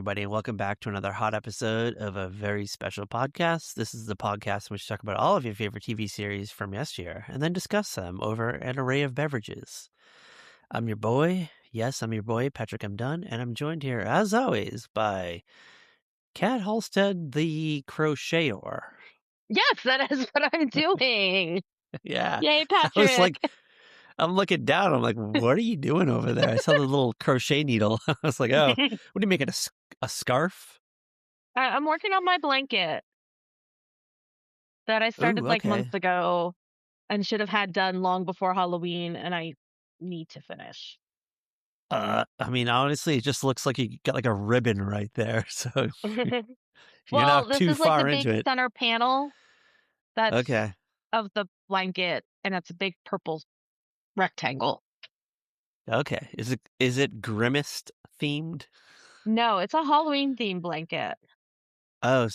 everybody, and welcome back to another hot episode of a very special podcast. This is the podcast in which we talk about all of your favorite TV series from yesteryear and then discuss them over an array of beverages. I'm your boy. Yes, I'm your boy, Patrick M. Dunn, and I'm joined here, as always, by Kat Halstead, the crocheter. Yes, that is what I'm doing. Yeah. Yay, I was Patrick. like, I'm looking down. I'm like, what are you doing over there? I saw the little crochet needle. I was like, oh, what are you making, a scarf? I'm working on my blanket that I started Ooh, like okay. months ago and should have had done long before Halloween, and I need to finish. I mean, honestly, it just looks like you got like a ribbon right there. So you're Well, not this too is like the far big into it. center panel that's Okay. of the blanket, and it's a big purple rectangle. Okay. Is it Grimmest themed? No, it's a Halloween themed blanket. Oh,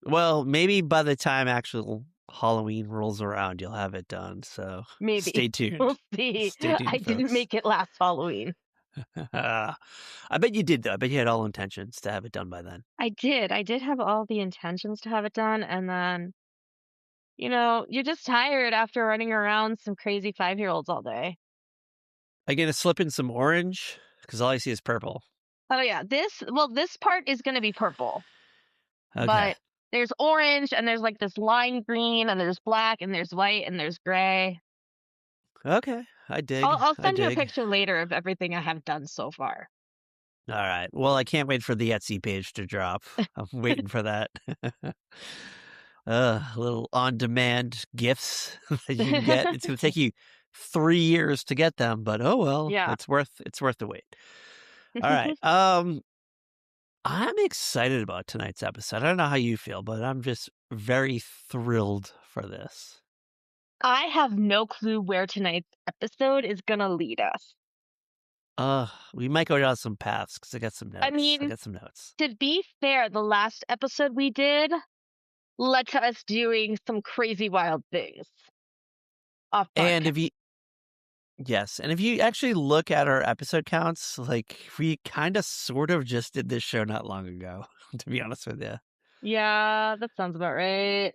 well, maybe by the time actual Halloween rolls around, you'll have it done. So Maybe. stay tuned. We'll see. Stay I tuned, didn't folks. make it last Halloween. I bet you did, though. I bet you had all intentions to have it done by then. I did. I did have all the intentions to have it done, and then you're just tired after running around some crazy 5-year-olds all day. Are you going to slip in some orange? Because all I see is purple. Oh yeah, this part is gonna be purple, Okay. but there's orange and there's like this lime green and there's black and there's white and there's gray. Okay. I dig. I'll I send you a dig. picture later of everything I have done so far. All right. Well, I can't wait for the Etsy page to drop. I'm waiting for that. Little on-demand gifts that you can get. It's going to take you 3 years to get them, but oh well, Yeah. it's worth the wait. All right. I'm excited about tonight's episode. I don't know how you feel, but I'm just very thrilled for this. I have no clue where tonight's episode is gonna lead us. We might go down some paths because I got some I notes. I mean, got some notes. to be fair, the last episode we did led to us doing some crazy wild things off And podcast. if you actually look at our episode counts, like we kind of sort of just did this show not long ago, to be honest with you. Yeah, that sounds about right.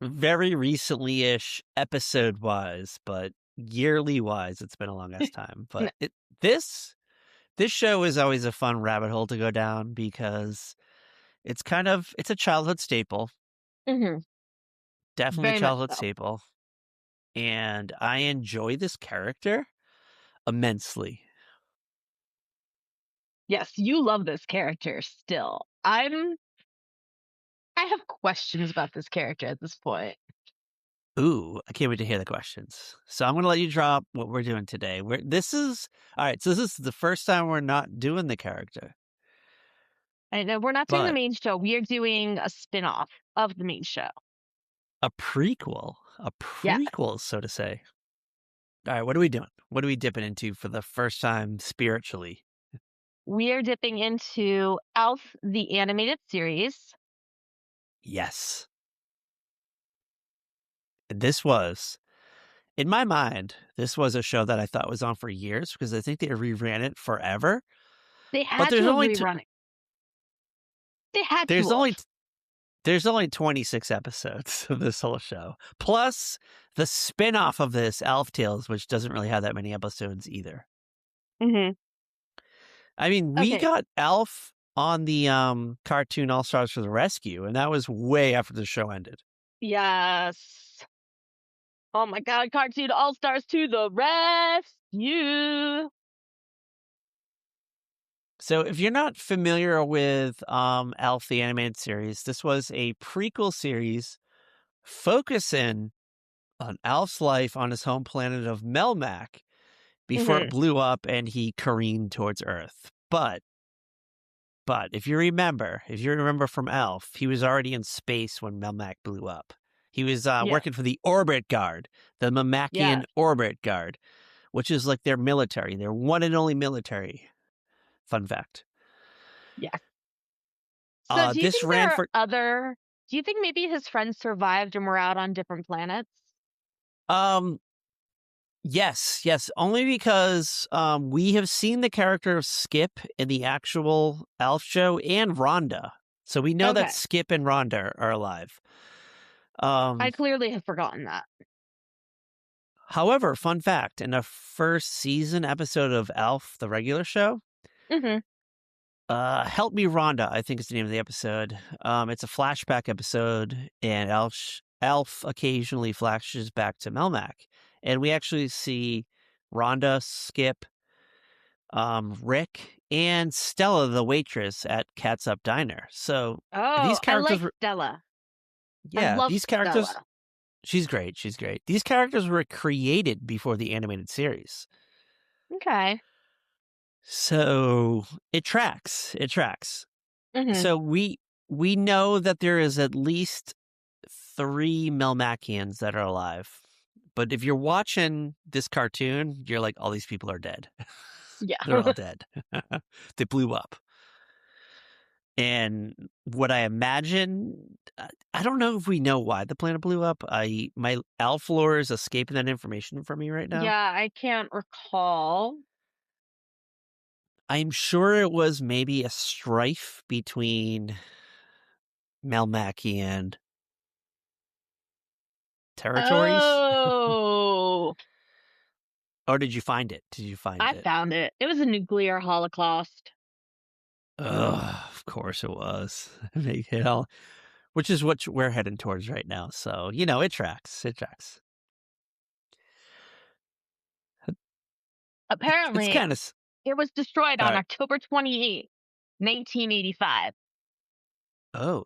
Very recently-ish episode wise, but yearly wise, it's been a long ass time. But this show is always a fun rabbit hole to go down because it's a childhood staple, Mm-hmm. definitely a Very much childhood so. staple, and I enjoy this character immensely. Yes, you love this character still. I have questions about this character at this point. Ooh, I can't wait to hear the questions. So I'm going to let you drop what we're doing today. All right, so this is the first time we're not doing the character, I know we're not doing the but main show. We are doing a spin-off of the main show. a prequel, Yeah. so to say. All right, what are we doing? What are we dipping into for the first time spiritually? We are dipping into Alf the animated series. Yes. This was, in my mind, this was a show that I thought was on for years because I think they reran it forever. They But had to have rerun it. They had to there's only have. There's only 26 episodes of this whole show, plus the spin-off of this, Elf Tales, which doesn't really have that many episodes either. Mm-hmm. I mean, we Okay. got Elf on the cartoon All Stars for the Rescue, and that was way after the show ended. Yes. Oh my god, Cartoon All-Stars to the rescue. So if you're not familiar with Elf the Animated Series, this was a prequel series focusing on Elf's life on his home planet of Melmac before it Mm-hmm. blew up and he careened towards Earth. But if you remember from Elf, he was already in space when Melmac blew up. He was Yeah. working for the Orbit Guard, the Yeah. Melmacian Orbit Guard, which is like their military, their one and only military. Fun fact. Yeah. So do you This think ran there are for do you think maybe his friends survived and were out on different planets? um Yes, only because we have seen the character of Skip in the actual Alf show and Rhonda. So we know that Okay. Skip and Rhonda are alive. Um, I clearly have forgotten that. However, fun fact, in the first season episode of Alf, the regular show, Mhm. Help Me Rhonda, I think is the name of the episode. It's a flashback episode, and Alf occasionally flashes back to Melmac. And we actually see Rhonda, Skip, Rick, and Stella, the waitress at Cat's Up Diner. So these Oh, I characters like were, Stella. I yeah, love these characters, Stella. she's great. She's great. These characters were created before the animated series. Okay. So it tracks. It tracks. Mhm. So we know that there is at least 3 Melmacians that are alive. But if you're watching this cartoon, you're like, all these people are dead. Yeah. They're all dead. They blew up. And what I imagine, I don't know if we know why the planet blew up. My Alf lore is escaping that information from me right now. Yeah, I can't recall. I'm sure it was maybe a strife between Melmacian territories. Oh, Or did you find it? Did you find I it? found it. It was a nuclear holocaust. Ugh, of course it was. Make it all, which is what we're heading towards right now. So, it tracks. It tracks. It's Apparently, kind of, it was destroyed all on right. October 28th, 1985. Oh,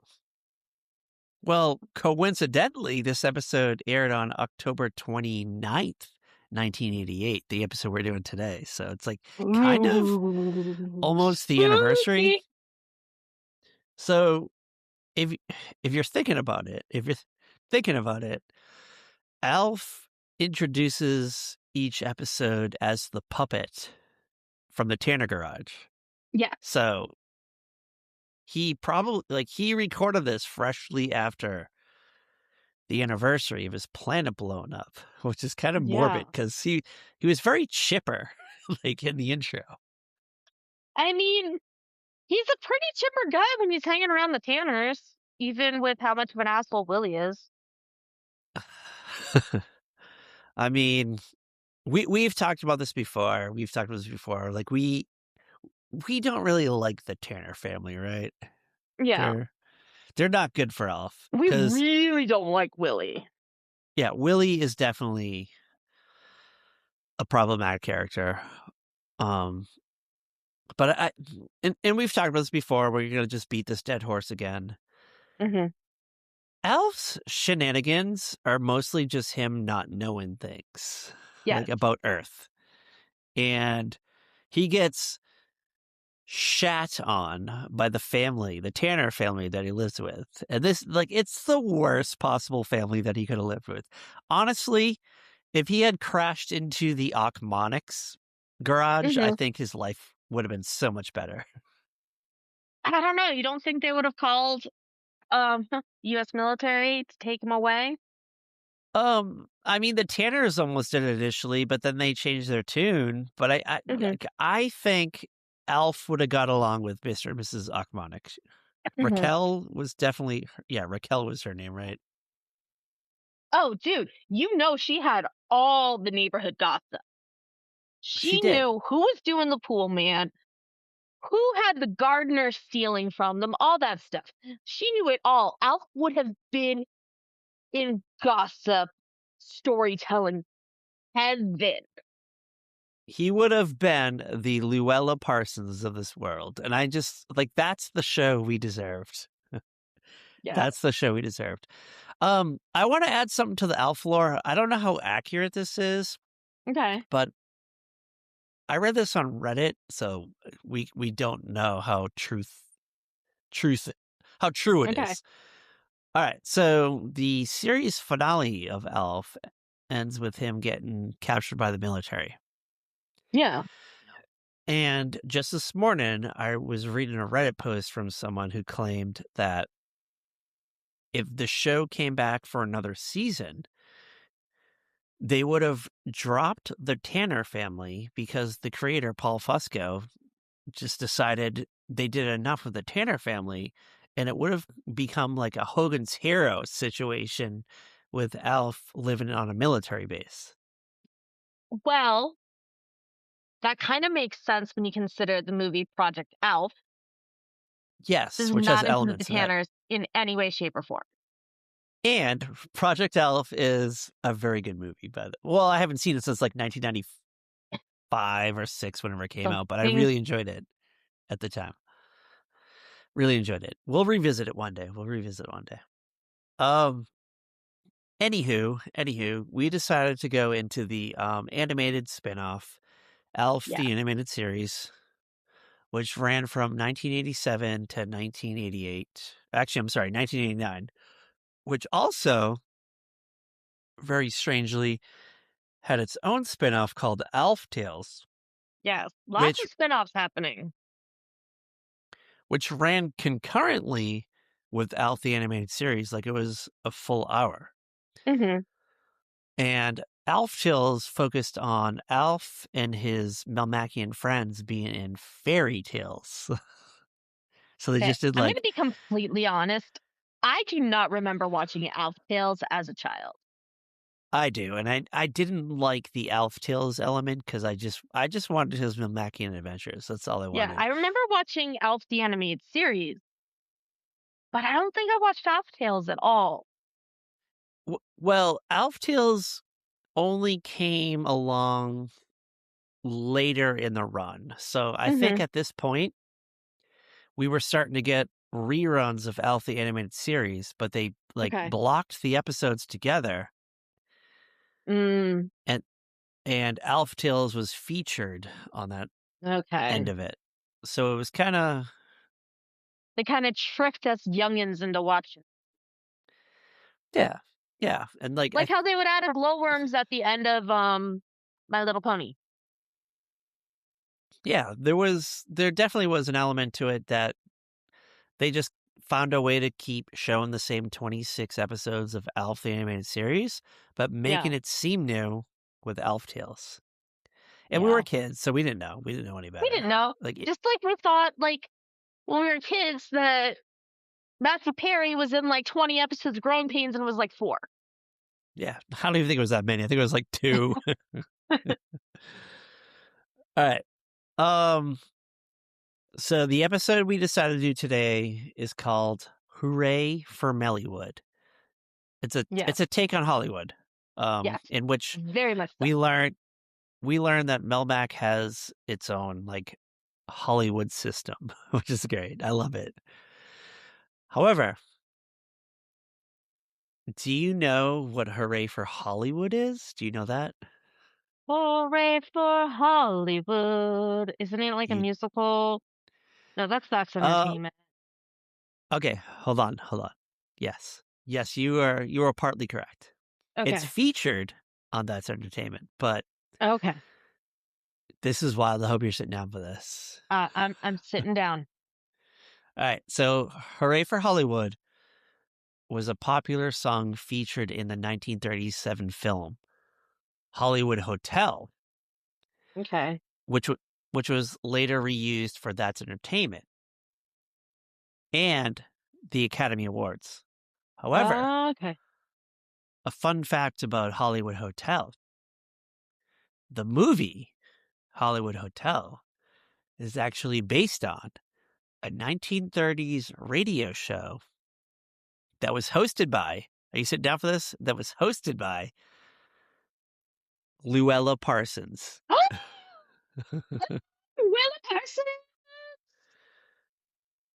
well, coincidentally, this episode aired on October 29th, 1988, the episode we're doing today. So it's like kind of Ooh, almost the anniversary. spooky. So if if you're thinking about it, Alf introduces each episode as the puppet from the Tanner Garage. Yeah, So he probably he recorded this freshly after the anniversary of his planet blowing up, which is kind of yeah. morbid because he was very chipper, like in the intro. I mean, he's a pretty chipper guy when he's hanging around the Tanners, even with how much of an asshole Willie is. I mean, we've talked about this before. We've talked about this before. Like we don't really like the Tanner family, right? Yeah, They're they're not good for Alf we because really don't like Willie. yeah, Willie is definitely a problematic character. Um, but and we've talked about this before. We're gonna just beat this dead horse again. Hmm. Alf's shenanigans are mostly just him not knowing things Yes. like about Earth, and he gets shat on by the family, the Tanner family that he lives with. And this, it's the worst possible family that he could have lived with. Honestly, if he had crashed into the Achmonics garage, I Hmm. think his life would have been so much better. I don't know. You don't think they would have called U.S. military to take him away? I mean, the Tanners almost did it initially, but then they changed their tune. But Hmm. I think Alf would have got along with Mr. and Mrs. Achmonic. Hmm. Raquel was definitely, yeah, Raquel was her name, right? Oh, dude, you know she had all the neighborhood gossip. She She did. knew who was doing the pool man, who had the gardener stealing from them, all that stuff. She knew it all. Alf would have been in gossip storytelling heaven. He would have been the Luella Parsons of this world. And I just that's the show we deserved. Yeah. That's the show we deserved. I want to add something to the Alf lore. I don't know how accurate this is, Okay. but I read this on Reddit, so we don't know how truth how true it Okay. is. All right, so the series finale of Alf ends with him getting captured by the military. Yeah. And just this morning, I was reading a Reddit post from someone who claimed that if the show came back for another season, they would have dropped the Tanner family because the creator, Paul Fusco, just decided they did enough with the Tanner family, and it would have become like a Hogan's Hero situation with Alf living on a military base. Well, that kind of makes sense when you consider the movie Project Alf Yes, does which has not include the elements of that. Tanners in any way, shape, or form. And Project Elf is a very good movie, but well, I haven't seen it since like 1995 or 6 whenever it came So out, but I things, really enjoyed it at the time. Really enjoyed it. We'll revisit it one day. Um anywho, we decided to go into the animated spin-off Alf yeah, the Animated Series, which ran from 1987 to 1988. Actually, I'm sorry, 1989, which also very strangely had its own spin-off called Alf Tales, yeah, lots which of spin-offs happening. which ran concurrently with Alf the Animated Series, like it was a full hour. Hmm. And Alf Tales focused on Alf and his Melmacian friends being in fairy tales. So they Okay, just did I'm going to like be completely honest. I do not remember watching Alf Tales as a child. I do, and I didn't like the Alf Tales element because I just wanted his Melmacian adventures. That's all I Yeah, wanted. I remember watching Alf the Animated Series, but I don't think I watched Alf Tales at all. Well, Alf Tales only came along later in the run. So I think Hmm. at this point, we were starting to get reruns of Alf the Animated Series, but they like Okay. blocked the episodes together, Mm, and Alf Tales was featured on that end okay. of it. So it was kind of, They kind of tricked us youngins into watching. yeah, yeah. And like, Like how they would add a glowworms at the end of My Little Pony. yeah, there definitely was an element to it that they just found a way to keep showing the same 26 episodes of Alf the Animated Series, but making Yeah. it seem new with Alf Tales. And we were Yeah. kids, so we didn't know. We didn't know any We better. didn't know. Like, Just like we thought, like when we were kids, that Matthew Perry was in like 20 episodes of Growing Pains and was like 4. yeah, I don't even think it was that many. I think it was like 2. All right. Um, so the episode we decided to do today is called Hooray for Mellywood. Yes. It's a take on Hollywood, Yes. in which Very much so. we learn we learn that Melmac has its own like Hollywood system, which is great. I love it. However, do you know what Hooray for Hollywood is? Do you know that? Hooray for Hollywood. Isn't it like a You musical? No, that's uh entertainment. okay, hold on. Yes. Yes, you are partly correct. It's Okay. featured on That's Entertainment, but Okay. this is wild. I hope you're sitting down for this. I'm sitting down. All right, so Hooray for Hollywood was a popular song featured in the 1937 film Hollywood Hotel, Okay. which which was later reused for That's Entertainment and the Academy Awards. However, Okay. a fun fact about Hollywood Hotel: the movie Hollywood Hotel is actually based on a 1930s radio show that was hosted by. Are you sitting down for this? That was hosted by Luella Parsons. Oh, Willa Carson.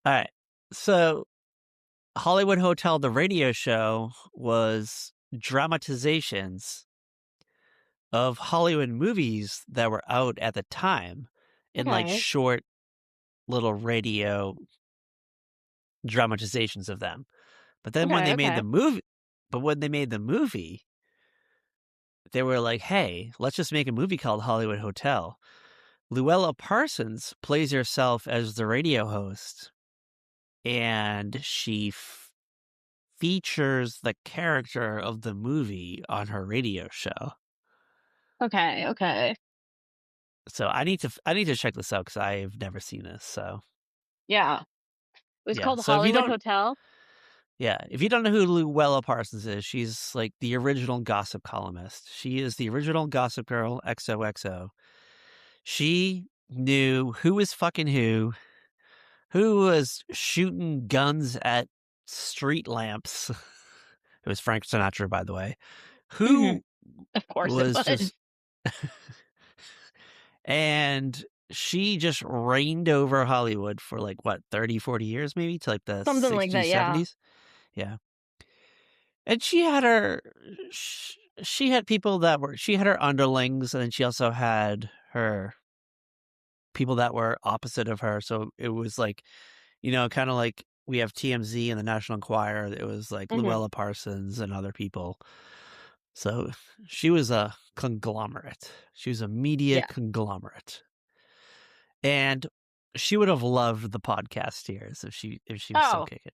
All right. So, Hollywood Hotel, the radio show, was dramatizations of Hollywood movies that were out at the time in like Okay. short little radio dramatizations of them. But then when Okay. they made Okay. the movie, they were like, hey, let's just make a movie called Hollywood Hotel. Luella Parsons plays herself as the radio host, and she features the character of the movie on her radio show. Okay, okay. So I need to check this out because I've never seen this. So Yeah. It was yeah. called So if you Hollywood don't, Hotel. yeah, if you don't know who Luella Parsons is, she's like the original gossip columnist. She is the original Gossip Girl XOXO. She knew who was fucking who was shooting guns at street lamps. It was Frank Sinatra, by the way. Mhm. Who Of course it was was. just, and she just reigned over Hollywood for like what, 30, 40 years, maybe to like the Something like that, 60s, yeah. 70s. Yeah. And she had she had people that were, she had her underlings, and then she also had her people that were opposite of her. So it was like, kind of like we have TMZ and the National Enquirer. It was like Mhm. Luella Parsons and other people. So she was a conglomerate. She was a media Yeah. conglomerate. And she would have loved the podcast years if she was still Oh, kicking.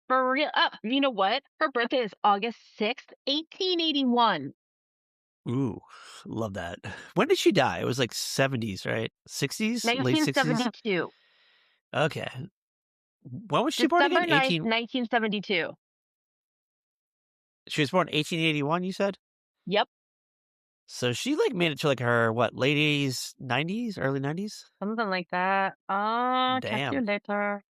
for real. You know what? Her birthday is August 6th, 1881. Ooh, love that. When did she die? It was like 70s, right? 60s? Late 60s? 1972. Okay. When was she born again? December 9th, 1972. She was born 1881, you said? Yep. So she like made it to like her what, late 80s, 90s, early 90s? Something like that. Check you Damn. later.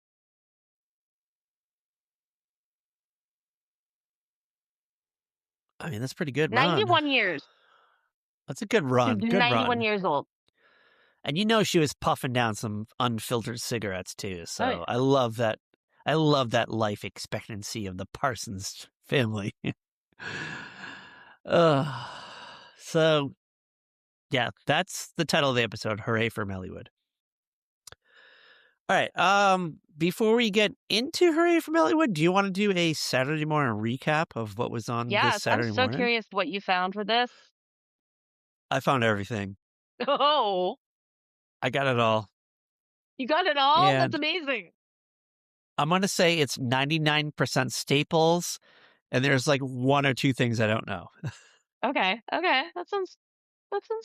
I mean, that's a pretty good run. 91 years. That's a good She's run. Good 91 run. years old. And she was puffing down some unfiltered cigarettes too. Oh, So yeah. I love that. I love that life expectancy of the Parsons family. uh, so yeah, that's the title of the episode. Hooray for Mellywood. All right. Before we get into Hooray for Mellywood, do you want to do a Saturday morning recap of what was on this Yes, I'm Saturday so morning? curious what you found for this. I found everything. Oh, I got it all. you got it all? That's And amazing. I'm going to say it's 99% staples, and there's like one or two things I don't know. Okay, okay. That sounds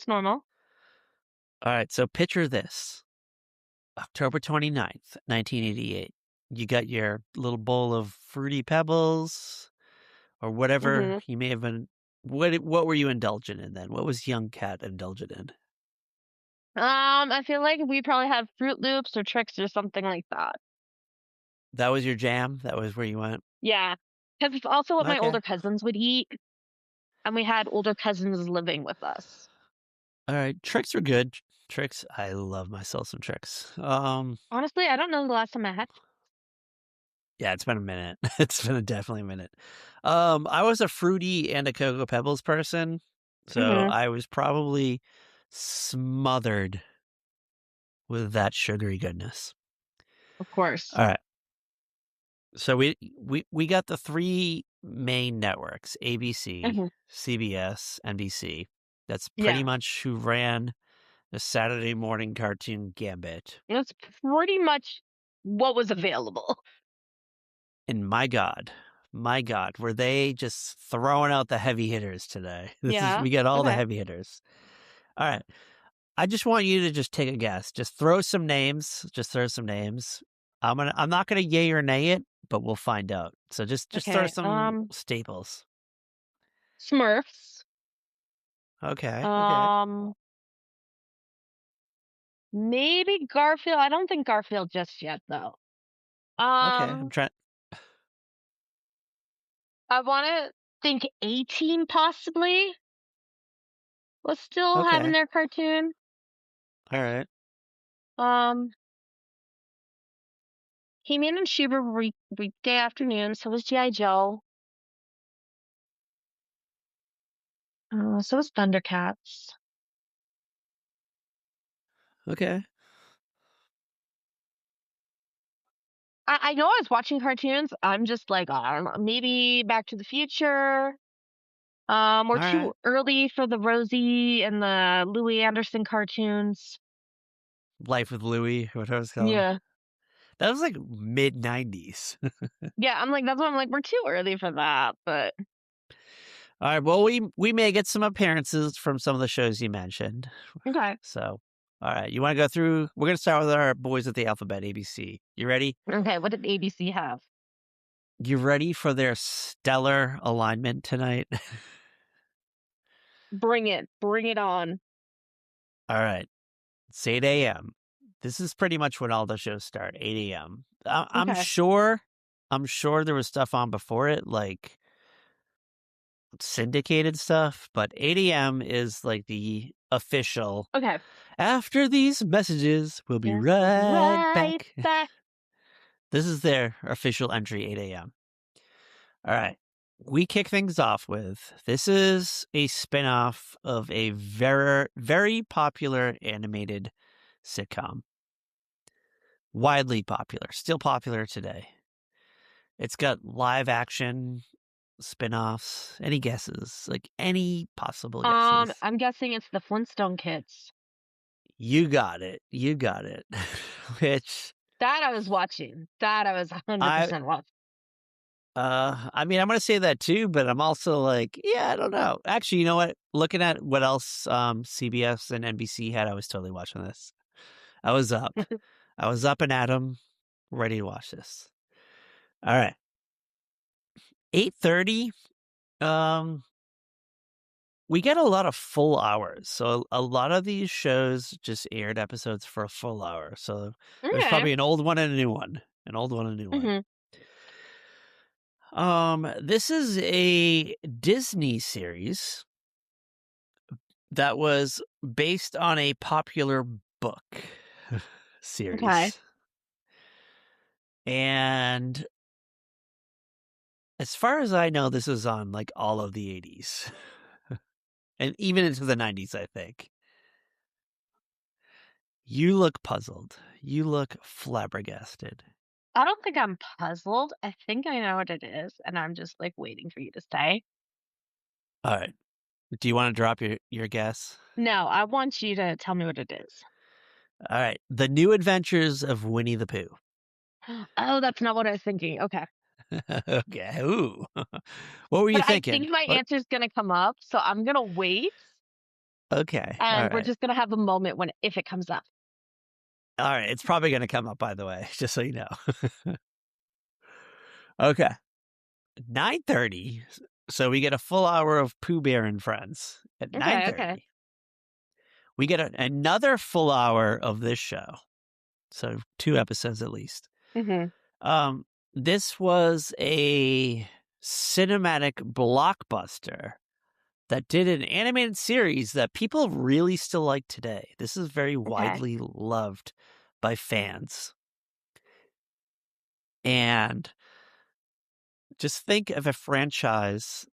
normal. All right, so picture this. October 29th, 1988. You got your little bowl of Fruity Pebbles or whatever Mhm. you may have been. What were you indulgent in then? What was young Cat indulgent in? I feel like we probably had Fruit Loops or Tricks or something like that. That was your jam? That was where you went? Yeah, because it's also what my Okay. older cousins would eat, and we had older cousins living with us. All right. Tricks were good. Tricks. I love myself some tricks. Honestly, I don't know the last time I had. Yeah, it's been a minute. It's been definitely a minute. I was a Fruity and a Cocoa Pebbles person, so Mhm. I was probably smothered with that sugary goodness. Of course. All right. So we got the three main networks, ABC, Mhm. CBS, NBC. That's pretty Yeah, much who ran the Saturday morning cartoon gambit. that's pretty much what was available. And my God, were they just throwing out the heavy hitters today? Yeah. We got all the Okay. heavy hitters. All right. I just want you to just take a guess. Just throw some names. Just throw some names. I'm not gonna yay or nay it, but we'll find out. So just throw Okay. some staples. Smurfs. Okay. Okay. Um, maybe Garfield. I don't think Garfield just yet though. Okay. I'm Um, trying. I want to think 18 possibly was still having Okay. their cartoon. All right. Um, He-Man and Shooter were weekday afternoon. So was GI Joe. So was Thundercats. Okay. I know I was watching cartoons. I'm just like, I don't know, maybe Back to the Future. Or All right. too early for the Rosie and the Louis Anderson cartoons. Life with Louie, what I was called. Yeah. That was like mid 90s. Yeah, I'm like, that's what I'm like, we're too early for that, but All right. Well, we may get some appearances from some of the shows you mentioned. Okay. So, all right. You want to go through? We're going to start with our boys at the alphabet, ABC. You ready? Okay. What did ABC have? You ready for their stellar alignment tonight? Bring it. Bring it on. All right. It's 8 a.m. This is pretty much when all the shows start. 8 a.m. I'm Okay. sure. I'm sure there was stuff on before it, like syndicated stuff, but 8 a.m. is like the official. Okay. After these messages, we'll be Yes, we'll be right right back. back. This is their official entry, 8 a.m. All right. We kick things off with this is a spin-off of a very, very popular animated sitcom. Widely popular, still popular today. It's got live action spin-offs. Any guesses? Like any possible guesses? I'm guessing it's the Flintstone kids. You got it. You got it. Which That I was watching. That I was I 100% watching. I mean, I'm gonna say that too, but I'm also like, yeah, I don't know. Actually, you know what? Looking at what else CBS and NBC had, I was totally watching this. I was up. I was up and at 'em, ready to watch this. All right. 8:30. Um, we get a lot of full hours. So a lot of these shows just aired episodes for a full hour. So there's Okay. probably an old one and a new one. An old one and a new one. Hmm. This is a Disney series that was based on a popular book Okay. series. And as far as I know, this was on like all of the 80s and even into the 90s, I think. You look puzzled. You look flabbergasted. I don't think I'm puzzled. I think I know what it is, and I'm just like waiting for you to say. All right. Do you want to drop your guess? No, I want you to tell me what it is. All right. The New Adventures of Winnie the Pooh. Oh, that's not what I was thinking. Okay. Okay. Ooh. What were you But I thinking? think my What? answer is going to come up, so I'm going to wait, Okay. All and we're right. just going to have a moment when if it comes up. All right. It's probably going to come up, by the way, just so you know. Okay. 9:30. So we get a full hour of Pooh Bear and Friends at Okay, okay. 9:30. We get another full hour of this show. So 2 episodes at least. Mhm. Um, this was a cinematic blockbuster that did an animated series that people really still like today. This is very Okay. widely loved by fans. And just think of a franchise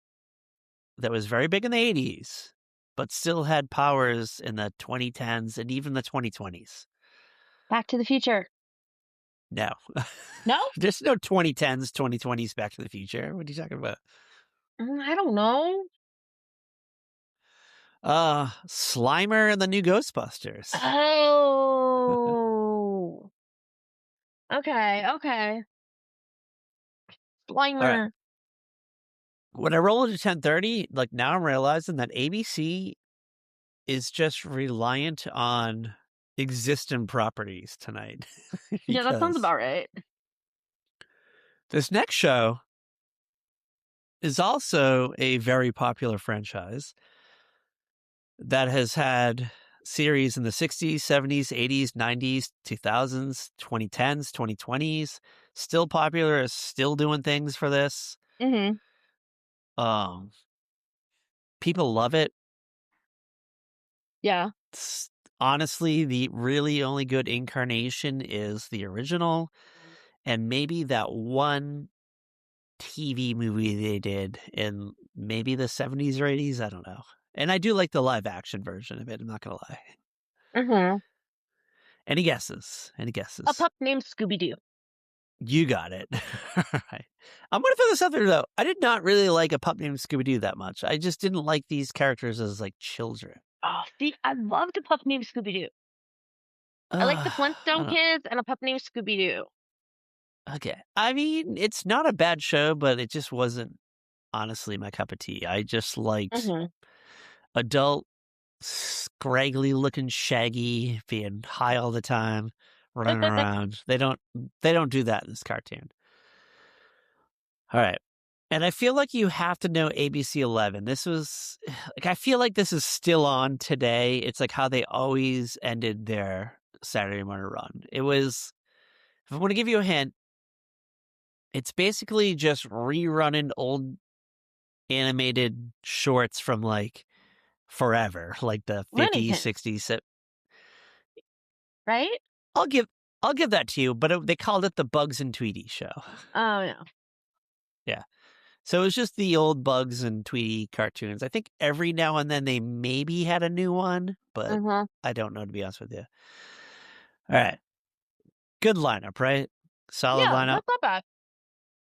that was very big in the 80s, but still had powers in the 2010s and even the 2020s. Back to the Future. No. No? There's no 2010s, 2020s Back to the Future. What are you talking about? I don't know. Slimer and the New Ghostbusters. Oh. Okay, okay. All right. Slimer. When I roll into 10:30, like now I'm realizing that ABC is just reliant on existing properties tonight Yeah, that sounds because about right. this next show is also a very popular franchise that has had series in the 60s, 70s, 80s, 90s, 2000s, 2010s, 2020s. Still popular, is still doing things for this. Mhm. Um, people love it. Yeah. It's, honestly, the really only good incarnation is the original, and maybe that one TV movie they did in maybe the 70s or 80s. I don't know. And I do like the live action version of it. I'm not gonna lie. Mhm. Any guesses? Any A guesses? pup named Scooby Doo. You got it. All right. I'm gonna throw this out there though. I did not really like A Pup Named Scooby Doo that much. I just didn't like these characters as like children. Oh, see, I loved a pup named Scooby Doo. I like the I Flintstone don't. kids and a pup named Scooby Doo. Okay. I mean, it's not a bad show, but it just wasn't. honestly my cup of tea. I just liked Hmm. adult, scraggly looking Shaggy being high all the time, running around. They don't do that in this cartoon. All right. And I feel like you have to know ABC 11. This was like I feel like this is still on today. It's like how they always ended their Saturday morning run. It was if I want to give you a hint, it's basically just rerunning old animated shorts from like forever, like the Looney 50s, Tunes, 60s. right? I'll give I'll give that to you, but they called it the Bugs and Tweety show. Oh no. Yeah. So it was just the old Bugs and Tweety cartoons. I think every now and then they maybe had a new one, but Uh-huh. I don't know to be honest with you. All right. Good lineup, right? Solid Yeah, lineup. that's not bad.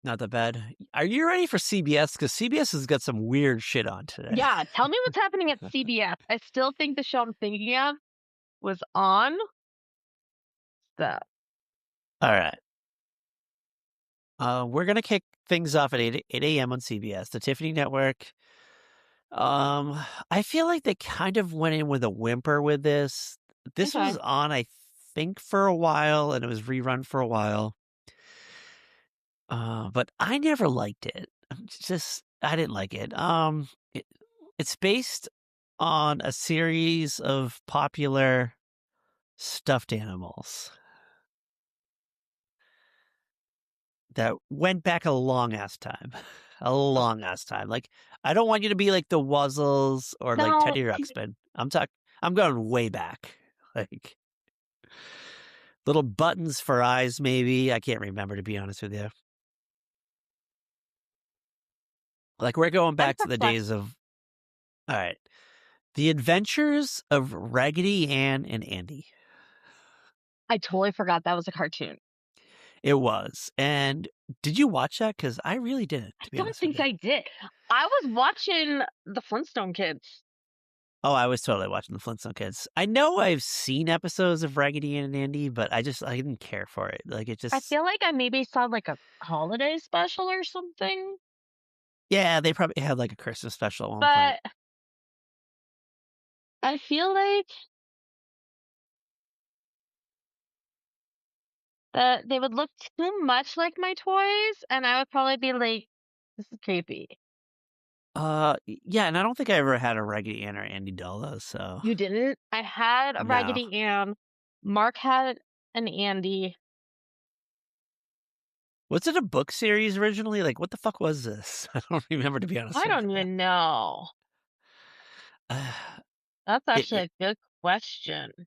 Not that bad. Are you ready for CBS? Because CBS has got some weird shit on today. Yeah, tell me what's happening at CBS. I still think the show I'm thinking of was on the. All right. We're gonna kick things off at 8 a.m. on CBS, the Tiffany Network. I feel like they kind of went in with a whimper with this. This Okay. was on, I think, for a while, and it was rerun for a while. But I never liked it. I didn't like it. It's based on a series of popular stuffed animals that went back a long ass time. A long ass time. Like, I don't want you to be like the Wuzzles or like No, Teddy Ruxpin. I'm going way back. Like little buttons for eyes, maybe. I can't remember, to be honest with you. Like, we're going I'm back to the days perplexed. of, all right, The Adventures of Raggedy Ann and Andy. I totally forgot that was a cartoon. It was. And did you watch that? Because I really didn't, I to be don't honest with think you. I did. I was watching the Flintstone Kids. Oh, I was totally watching the Flintstone Kids. I know I've seen episodes of Raggedy Ann and Andy, but I didn't care for it. Like, it I just, feel like I maybe saw like a holiday special or something, yeah, they probably had like a Christmas special at one point. but I feel like that they would look too much like my toys, and I would probably be like, "This is creepy." Yeah, and I don't think I ever had a Raggedy Ann or Andy doll though, so You didn't? I had a no. Raggedy Ann. Mark had an Andy. Was it a book series originally? Like, what the fuck was this? I don't remember, to be honest I with don't you. even know. That's It, actually it a good question.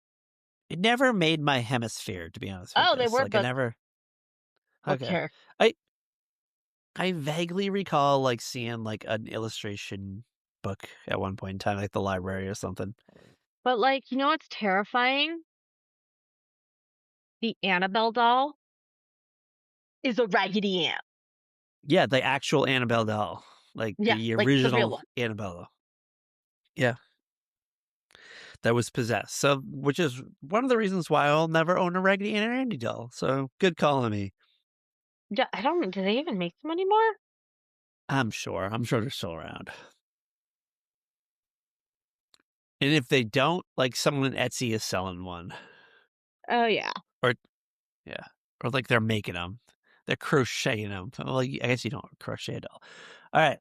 it never made my hemisphere, to be honest with Oh, they this. were Like, I never. book Okay, characters. I I vaguely recall like seeing like an illustration book at one point in time, like the library or something. But, like, you know what's terrifying? The Annabelle doll is a Raggedy Ann. Yeah, the actual Annabelle doll, like Yeah, the like, the real original one. Annabelle doll. Yeah, that was possessed. So, which is one of the reasons why I'll never own a Raggedy Ann or Andy doll. So, good call on me. Yeah, I don't know, do they even make them anymore? I'm sure. I'm sure they're still around. And if they don't, like someone at Etsy is selling one, Oh, yeah. or yeah, or like they're making them, they're crocheting them. Well, I guess you don't crochet a doll. All right.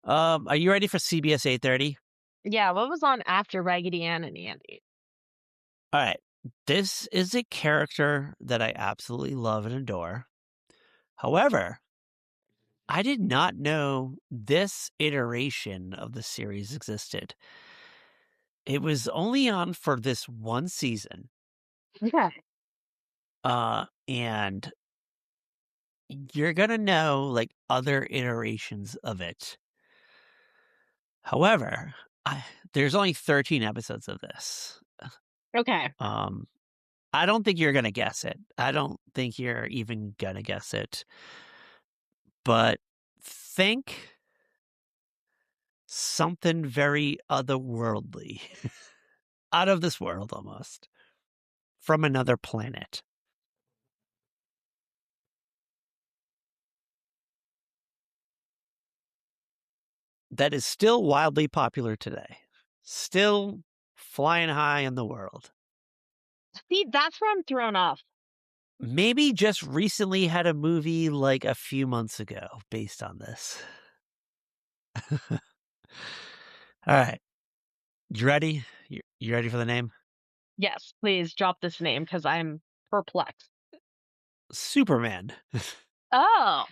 Are you ready for CBS 8:30? Yeah, what was on after Raggedy Ann and Andy? All right. This is a character that I absolutely love and adore. However, I did not know this iteration of the series existed. It was only on for this one season. Okay. And you're going to know like other iterations of it. However, there's only 13 episodes of this. Okay. Um, I don't think you're going to guess it. I don't think you're even going to guess it. But think something very otherworldly, out of this world almost, from another planet. that is still wildly popular today. Still flying high in the world. See, that's where I'm thrown off. Maybe just recently had a movie like a few months ago based on this. All right. You ready? You ready for the name? Yes, please drop this name because I'm perplexed. Superman. Oh,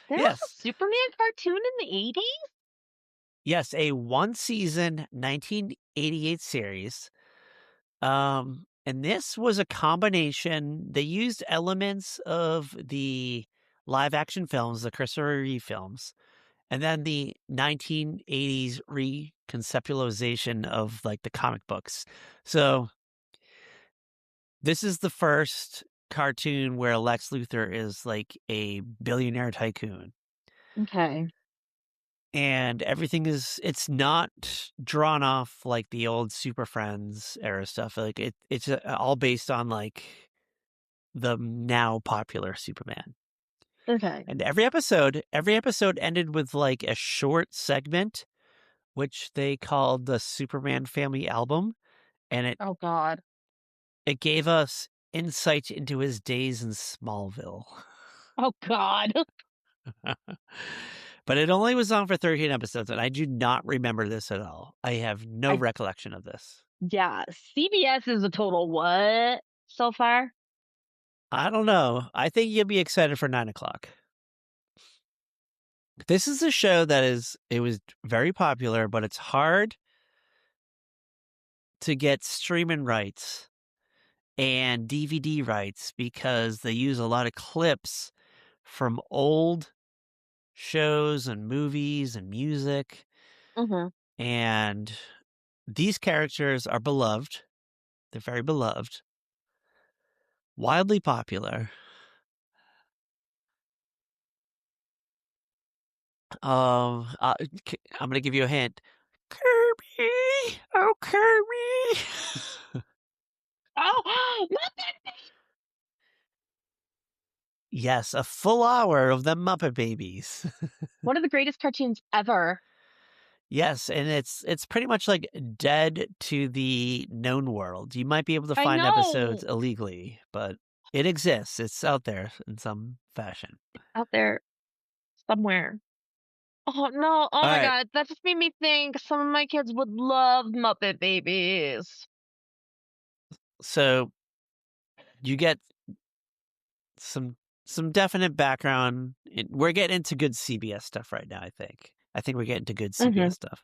there was a Yes. Superman cartoon in the 80s? Yes, a one season 1988 series. And this was a combination. They used elements of the live action films, the Christopher Reeve films, and then the 1980s reconceptualization of like the comic books. So this is the first cartoon where Lex Luthor is like a billionaire tycoon. Okay. And everything it's not drawn off like the old Super Friends era stuff. Like it's all based on like the now popular Superman. Okay. And every episode ended with like a short segment, which they called the Superman Family Album. And Oh God. it gave us insight into his days in Smallville. Oh God. But it only was on for 13 episodes, and I do not remember this at all. I have no I recollection of this. Yeah. CBS is a total what so far? I don't know. I think you'll be excited for 9 o'clock. This is a show it was very popular, but it's hard to get streaming rights and DVD rights because they use a lot of clips from old shows and movies and music. Mm-hmm. And these characters are beloved. They're very beloved, wildly popular. I'm going to give you a hint. Kirby! Oh, Kirby! Oh, Yes, a full hour of the Muppet Babies. one of the greatest cartoons ever. Yes, and it's pretty much like dead to the known world. You might be able to I find episodes know. illegally, but it exists. It's out there in some fashion. Out there somewhere. Oh no. Oh All my right, God. That just made me think some of my kids would love Muppet Babies. so you get some definite background. We're getting into good CBS stuff right now. I think we're getting to good Mm-hmm. CBS stuff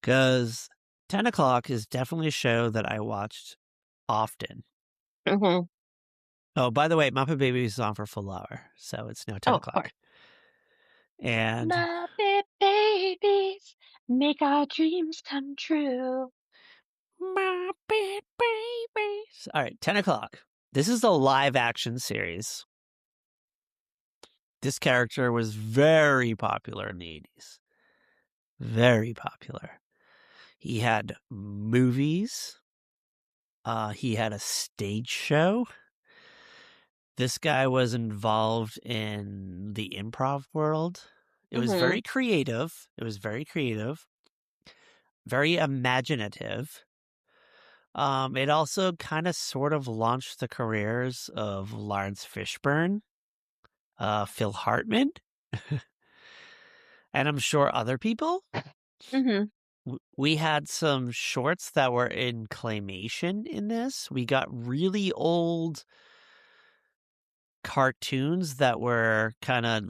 because 10 o'clock is definitely a show that I watched often. Mm-hmm. Oh, by the way, Muppet Babies is on for a full hour, so it's now 10 Oh, of course. o'clock. And Muppet Babies make our dreams come true. Muppet Babies. All right, 10 o'clock. This is a live action series. This character was very popular in the 80s. Very popular. He had movies. He had a stage show. This guy was involved in the improv world. It was Mm-hmm. very creative. Very imaginative. It also kind of sort of launched the careers of Lawrence Fishburne, Phil Hartman, and I'm sure other people. Mm-hmm. We had some shorts that were in claymation in this. We got really old cartoons that were kind of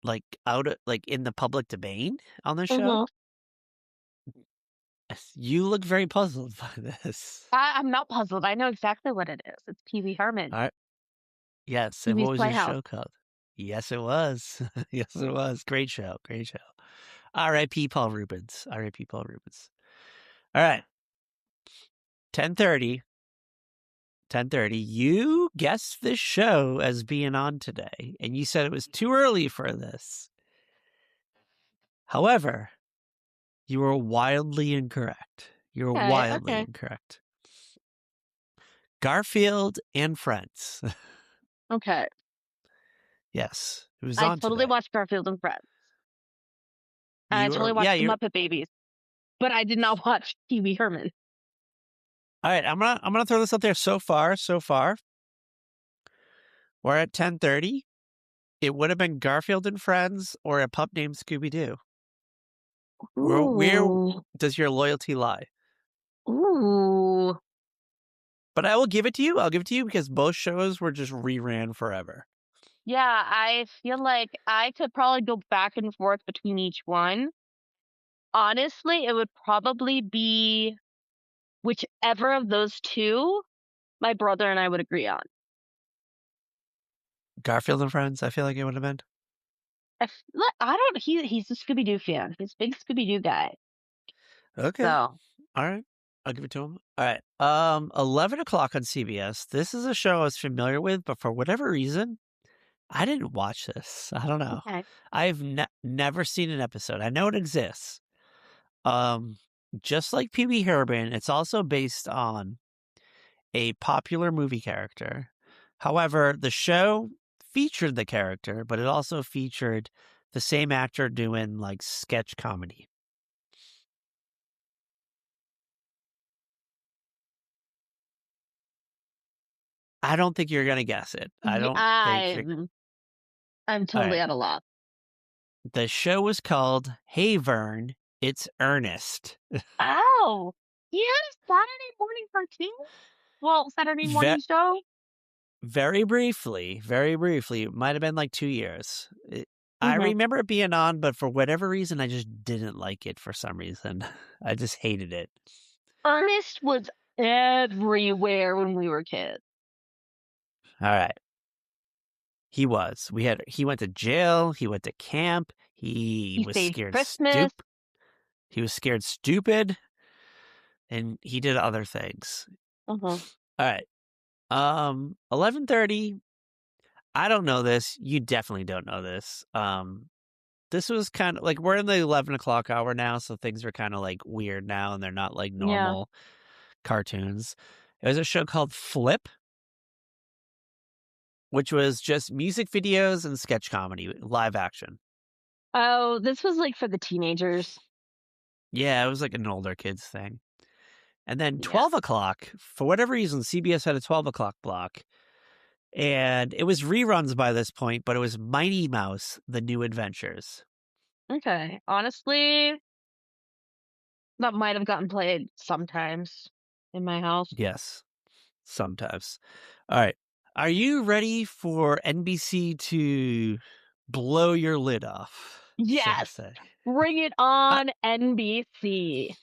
like out of, like in the public domain on the show. Mm-hmm. You look very puzzled by this. I'm not puzzled. I know exactly what it is. It's Pee Wee Herman. All right. Yes, and Pee what Wee's was your Playhouse. show called? Yes, it was. Yes, it was. Great show. Great show. R.I.P. Paul Rubens. R.I.P. Paul Rubens. All right. 10:30. 10:30. You guessed this show as being on today, and you said it was too early for this. However, you were wildly incorrect. You were Okay, wildly okay, incorrect. Garfield and Friends. okay. Yes, it was I on totally today. watched Garfield and Friends. I You totally were, yeah, watched the you're Muppet Babies, but I did not watch Pee Wee Herman. all right. I'm gonna throw this out there. So far, we're at 10:30. It would have been Garfield and Friends or a pup named Scooby Doo. Where Ooh. does your loyalty lie? Ooh. But I will give it to you. I'll give it to you because both shows were just reran forever. Yeah, I feel like I could probably go back and forth between each one. Honestly, it would probably be whichever of those two my brother and I would agree on. Garfield and Friends, I feel like it would have been. I don't. He's a Scooby Doo fan. He's a big Scooby Doo guy. Okay. So All right. I'll give it to him. All right. 11 o'clock on CBS. This is a show I was familiar with, but for whatever reason, I didn't watch this. I don't know. okay. I've never seen an episode. I know it exists. Um, just like Pee Wee Herman, it's also based on a popular movie character. However, the show featured the character, but it also featured the same actor doing like sketch comedy. I don't think you're gonna guess it. I Yeah, don't think you're. I'm All totally right. at a loss. The show was called Hey Vern, It's Ernest. Oh, he had a Saturday morning cartoon. Well, Saturday Ve- morning show. very briefly, it might have been like 2 years. I hmm remember it being on, but for whatever reason, I just didn't like it for some reason. I just hated it. Ernest was everywhere when we were kids. All right. He went to jail, he went to camp, he He was saved scared Christmas. he was scared stupid, and he did other things. Uh-huh. All right. 11:30. I don't know this. You definitely don't know this. This was kind of like we're in the 11 o'clock hour now, so things are kind of like weird now, and they're not like Yeah. normal cartoons. It was a show called Flip, which was just music videos and sketch comedy, live action. Oh, this was like for the teenagers. Yeah, it was like an older kids thing. And then Yeah. 12 o'clock, for whatever reason, CBS had a 12 o'clock block. And it was reruns by this point, but it was Mighty Mouse, The New Adventures. Okay. Honestly, that might have gotten played sometimes in my house. Yes, sometimes. All right. Are you ready for NBC to blow your lid off, so to Yes. say? Bring it I, on, NBC.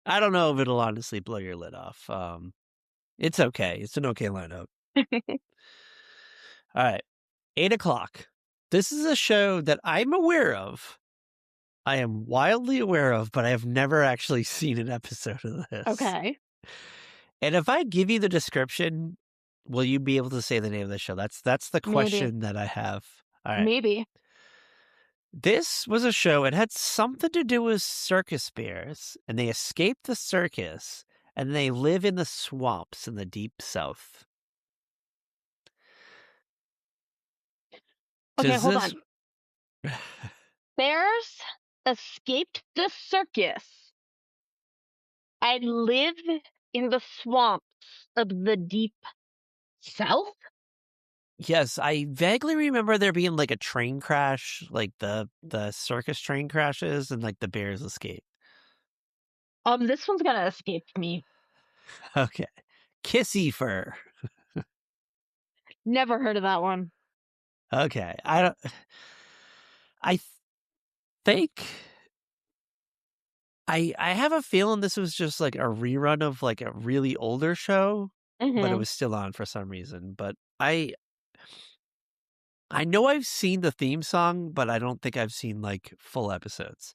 I don't know if it'll honestly blow your lid off. It's okay. It's an okay lineup. All right. 8 o'clock. This is a show that I'm aware of. I am wildly aware of, but I have never actually seen an episode of this. Okay. And if I give you the description, will you be able to say the name of the show? That's the Maybe. question that I have. All right. Maybe. This was a show. It had something to do with circus bears, and they escaped the circus, and they live in the swamps in the deep south. Okay, Does hold this? on. Bears escaped the circus and live in the swamps of the deep south? Yes, I vaguely remember there being like a train crash, like the circus train crashes, and like the bears escape. This one's gonna escape me. Okay, Kissy Fur. Never heard of that one. Okay, I don't. I think I have a feeling this was just like a rerun of like a really older show, but it Mm-hmm. was still on for some reason. But I know I've seen the theme song, but I don't think I've seen like full episodes.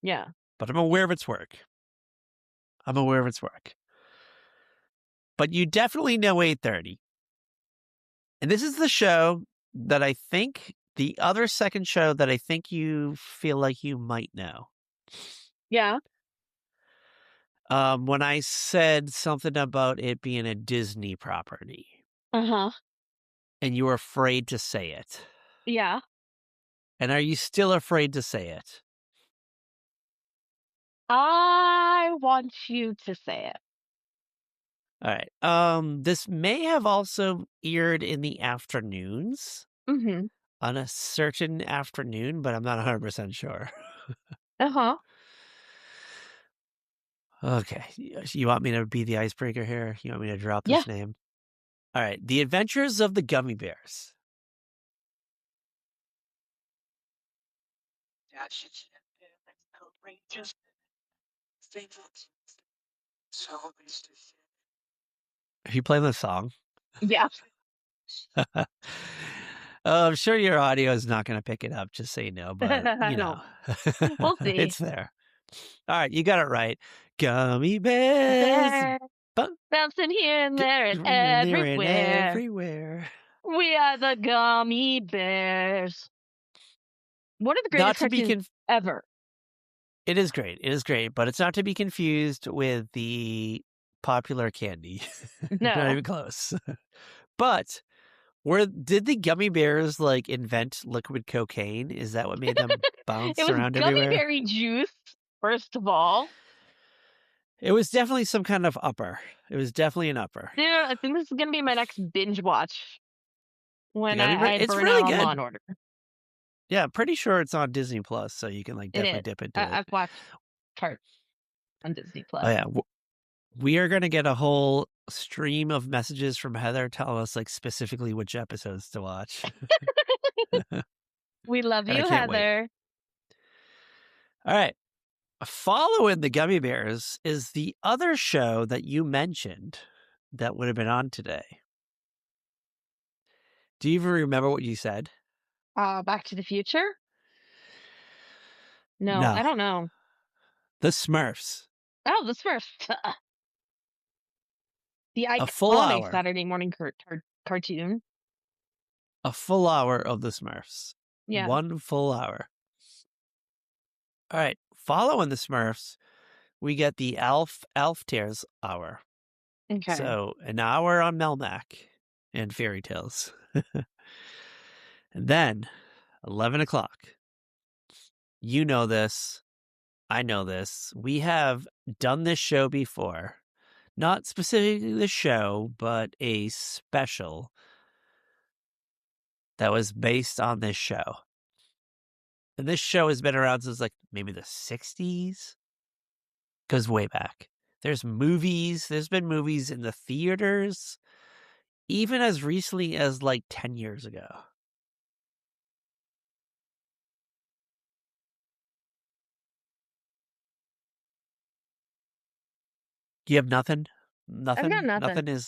Yeah. But I'm aware of its work. I'm aware of its work. But you definitely know 8:30. And this is the show that I think the other second show that I think you feel like you might know. Yeah. When I said something about it being a Disney property Uh-huh. and you were afraid to say it. Yeah. And are you still afraid to say it? I want you to say it. All right. This may have also aired in the afternoons Mhm. on a certain afternoon, but I'm not 100% sure. Uh-huh. Okay. You want me to be the icebreaker here? You want me to drop Yeah. this name? All right. The Adventures of the Gummy Bears. Are you playing the song? Yeah. I'm sure your audio is not going to pick it up, just so you know, but No. We'll see. it's there. All right, you got it right. Gummy bears, There, bu- bouncing here and there and there and everywhere. everywhere. We are the gummy bears. One of the Not greatest to be cartoons ever. It is great. It is great, but it's not to be confused with the popular candy. Not No. even close. But did the gummy bears like invent liquid cocaine? Is that what made them It bounce was around gummy everywhere? berry juice, first of all. It was definitely some kind of upper. It was definitely an upper. Dude, I think this is gonna be my next binge watch The when gummy bear. I It's burn out really on Law good. and Order. Yeah, I'm pretty sure it's on Disney Plus, so you can like It definitely is. dip into it. I've watched parts on Disney Oh Plus. yeah, we are gonna get a whole stream of messages from Heather telling us like specifically which episodes to watch, We love and I you, can't wait. Heather. All right. Following the Gummy Bears is the other show that you mentioned that would have been on today. Do you even remember what you said? Back to the Future? No, No. I don't know. The Smurfs. Oh, the Smurfs. The A full iconic hour. Saturday morning cartoon. A full hour of the Smurfs. Yeah. One full hour. All right. Following the Smurfs, we get the Alf Tears hour. Okay. So an hour on Melmac and fairy tales. And then 11 o'clock. You know this. I know this. We have done this show before. Not specifically the show, but a special that was based on this show. And this show has been around since like maybe the 60s. Goes way back. There's movies. There's been movies in the theaters, even as recently as like 10 years ago. You have nothing? I've got Nothing? nothing.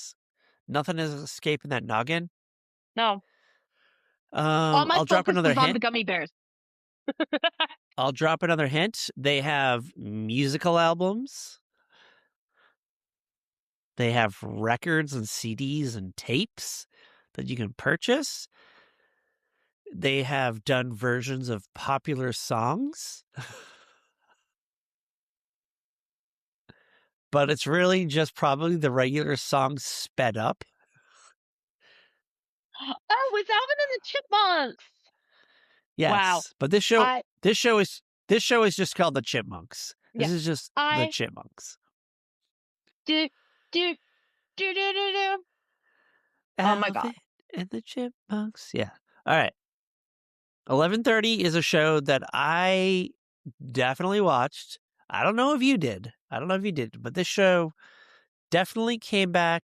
Nothing is escaping that noggin? No. All my I'll drop focus another is on the hint. gummy bears. I'll drop another hint. They have musical albums. They have records and CDs and tapes that you can purchase. They have done versions of popular songs. But it's really just probably the regular songs sped up. Oh, it's Alvin and the Chipmunks. Wow. Yes. But this show I this show is this show is just called The Chipmunks. yeah. This is just The I Chipmunks. do do do do do do. Oh my god. Alvin and the Chipmunks. Yeah. All right. 11:30 is a show that I definitely watched. I don't know if you did. But this show definitely came back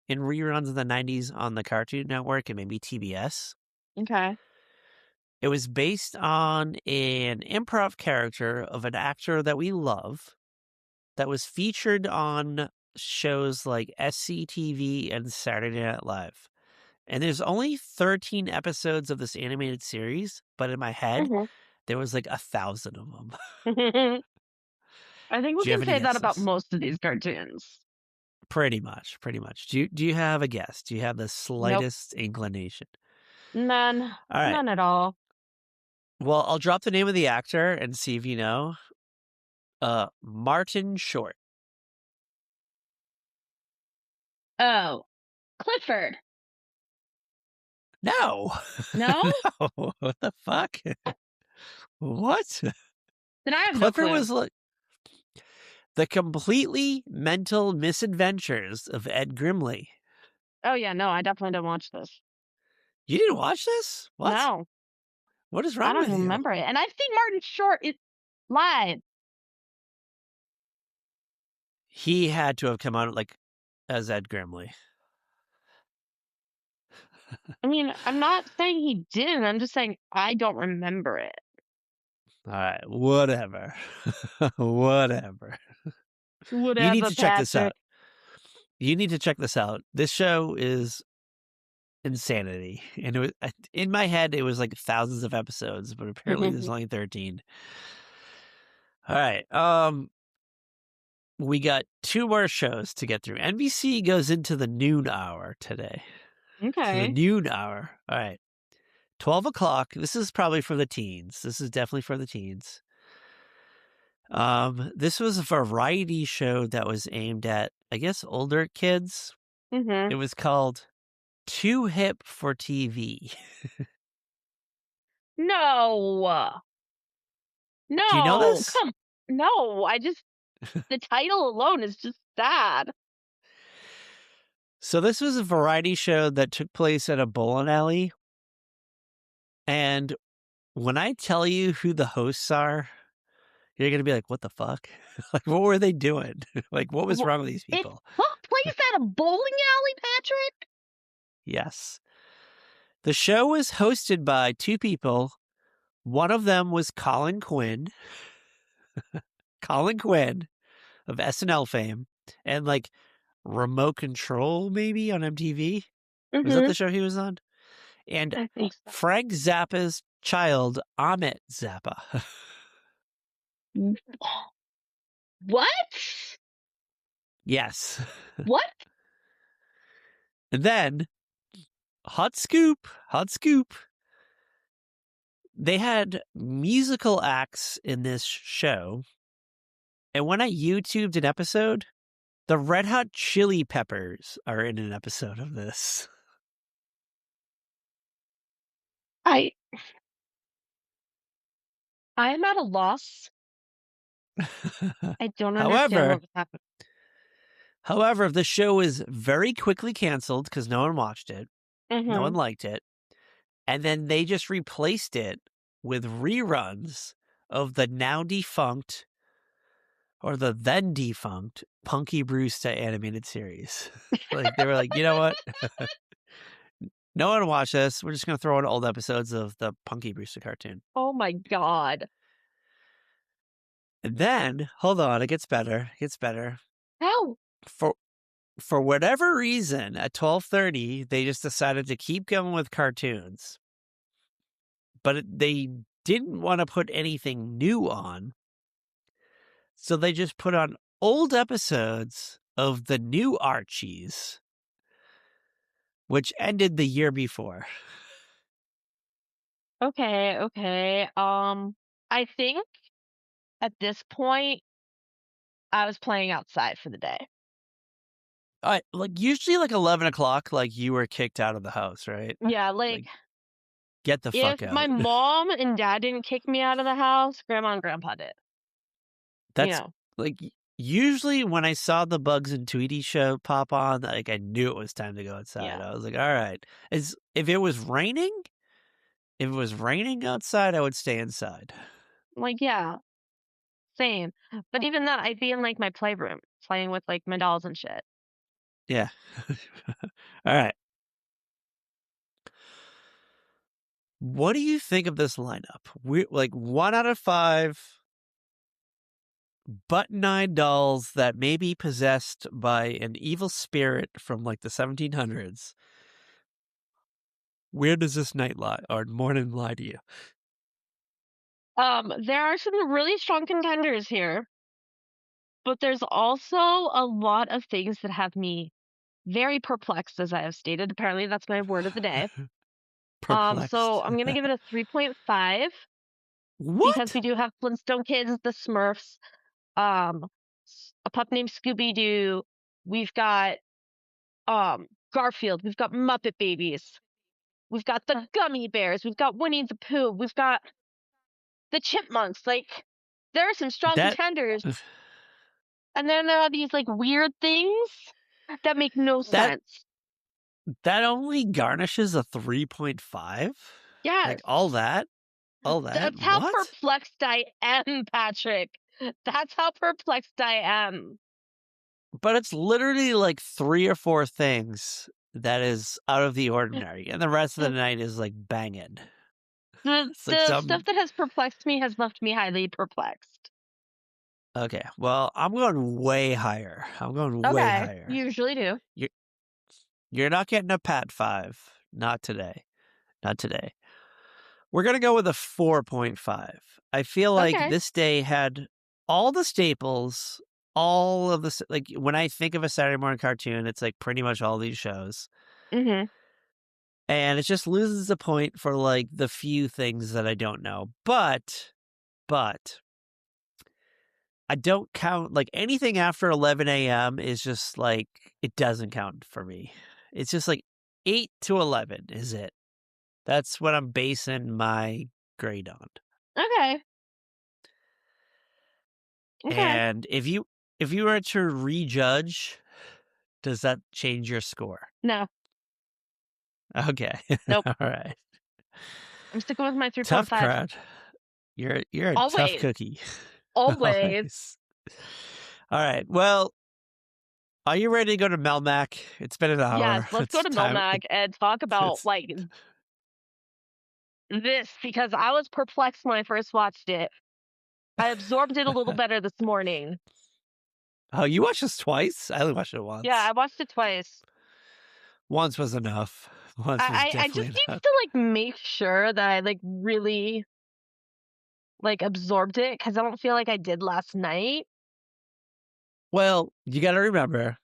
in reruns in the 90s on the Cartoon Network and maybe TBS. Okay. It was based on an improv character of an actor that we love that was featured on shows like SCTV and Saturday Night Live. And there's only 13 episodes of this animated series, but in my head, there was like 1,000 of them. Mhm. I think we Do you have can any say that about guesses? most of these cartoons. Pretty much. Do you have a guess? Do you have the Nope. slightest inclination? None. All right. None at all. Well, I'll drop the name of the actor and see if you know. Martin Short. Oh. Clifford. No. No? No. What the fuck? What? Then I have no Clifford clue. was like The Completely Mental Misadventures of Ed Grimley. Oh, yeah, no, I definitely didn't watch this. You didn't watch this? What? No, What is I wrong don't with you? remember it, and I think Martin Short is lied. He had to have come out, like, as Ed Grimley. I mean, I'm not saying he didn't, I'm just saying I don't remember it. Alright, whatever. Whatever. You need Whatever, to check this out. Patrick. You need to check this out. This show is insanity. And it was, in my head, it was like thousands of episodes, but apparently there's only 13. All right. We got 2 more shows to get through. NBC goes into the noon hour today. To the Okay. noon hour. All right. 12 o'clock. This is probably for the teens. This is definitely for the teens. This was a variety show that was aimed at, I guess, older kids. It Mhm. was called Too Hip for TV. No. Do you know No, this? come no, I just the title alone is just sad. So this was a variety show that took place at a bowling alley. And when I tell you who the hosts are, you're going to be like, what the fuck? Like, what were they doing? Like, what was Wha wrong with these It people? took place at a bowling alley, Patrick? Yes. The show was hosted by 2 people. One of them was Colin Quinn. Colin Quinn of SNL fame and like Remote Control maybe on MTV. Was that Mhm. the show he was on? And I think so. Frank Zappa's child, Amit Zappa. Mm. What? Yes. What? And then, hot scoop. They had musical acts in this show. And when I YouTubed an episode, the Red Hot Chili Peppers are in an episode of this. I I'm at a loss. I don't understand However, what was happening. the show was very quickly canceled because no one watched it. No one Mhm. liked it. And then they just replaced it with reruns of the now defunct or the then defunct Punky Brewster animated series. Like they were like, you know what? No one watched this. We're just going to throw in old episodes of the Punky Brewster cartoon. Oh my god. And then, hold on, it gets better. It gets better. How? For whatever reason, at 12:30, they just decided to keep going with cartoons. But they didn't want to put anything new on. So they just put on old episodes of the new Archies, which ended the year before. Okay, okay. I think at this point I was playing outside for the day. Like usually like 11 o'clock, like you were kicked out of the house, right? Yeah, like Like get the if fuck my out. mom and dad didn't kick me out of the house, grandma and grandpa did. You That's know. like usually when I saw the Bugs and Tweety show pop on, like I knew it was time to go outside. Yeah. I was like, all right. If it was raining, outside, I would stay inside. Like, yeah, same. But even that, I'd be in like my playroom playing with like my dolls and shit. Yeah. All right. What do you think of this lineup? We like 1 out of 5 button-eyed dolls that may be possessed by an evil spirit from like the 1700s. Where does this night lie or morning lie to you? There are some really strong contenders here, but there's also a lot of things that have me very perplexed, as I have stated. Apparently, that's my word of the day. So Perplexed. I'm gonna give it a 3.5 because we What? do have Flintstone Kids, the Smurfs, um, a pup named Scooby Doo. We've got Garfield. We've got Muppet Babies. We've got the Gummy Bears. We've got Winnie the Pooh. We've got the Chipmunks. Like there are some strong That contenders. And then there are these like weird things that make no That sense. that only garnishes a 3.5? Like, Yes. all that? That's how What? perplexed I am, Patrick. That's how perplexed I am. But it's literally like 3 or 4 things that is out of the ordinary, and the rest of the night is, like, banging. The It's like the stuff some that has perplexed me has left me highly perplexed. Okay, well, I'm going way higher. I'm going way Okay, higher. you usually do. You're you're not getting a Pat 5. Not today. Not today. We're gonna go with a 4.5. I feel like Okay. this day had all the staples, all of the like, when I think of a Saturday morning cartoon, it's, like, pretty much all these shows, Mhm. and it just loses the point for, like, the few things that I don't know, but I don't count like, anything after 11 AM is just, like, it doesn't count for me. It's just, like, 8 to 11 is it. That's what I'm basing my grade on. Okay. Okay. And if you were to rejudge, does that change your score? No. Okay. Nope. Alright. I'm sticking with my Tough 3.5. crowd. You're a tough Always. cookie. Always. Always. Alright, well, are you ready to go to Melmac? It's been an Yes, hour. let's go It's to time Melmac and talk about it's like this because I was perplexed when I first watched it. I absorbed it a little better this morning. Oh, you watched this twice? I only watched it Yeah, I once. watched it twice. Once was enough. Once was I definitely just need enough. to like make sure that I like really like absorbed it because I don't feel like I did last night. Well, you gotta remember,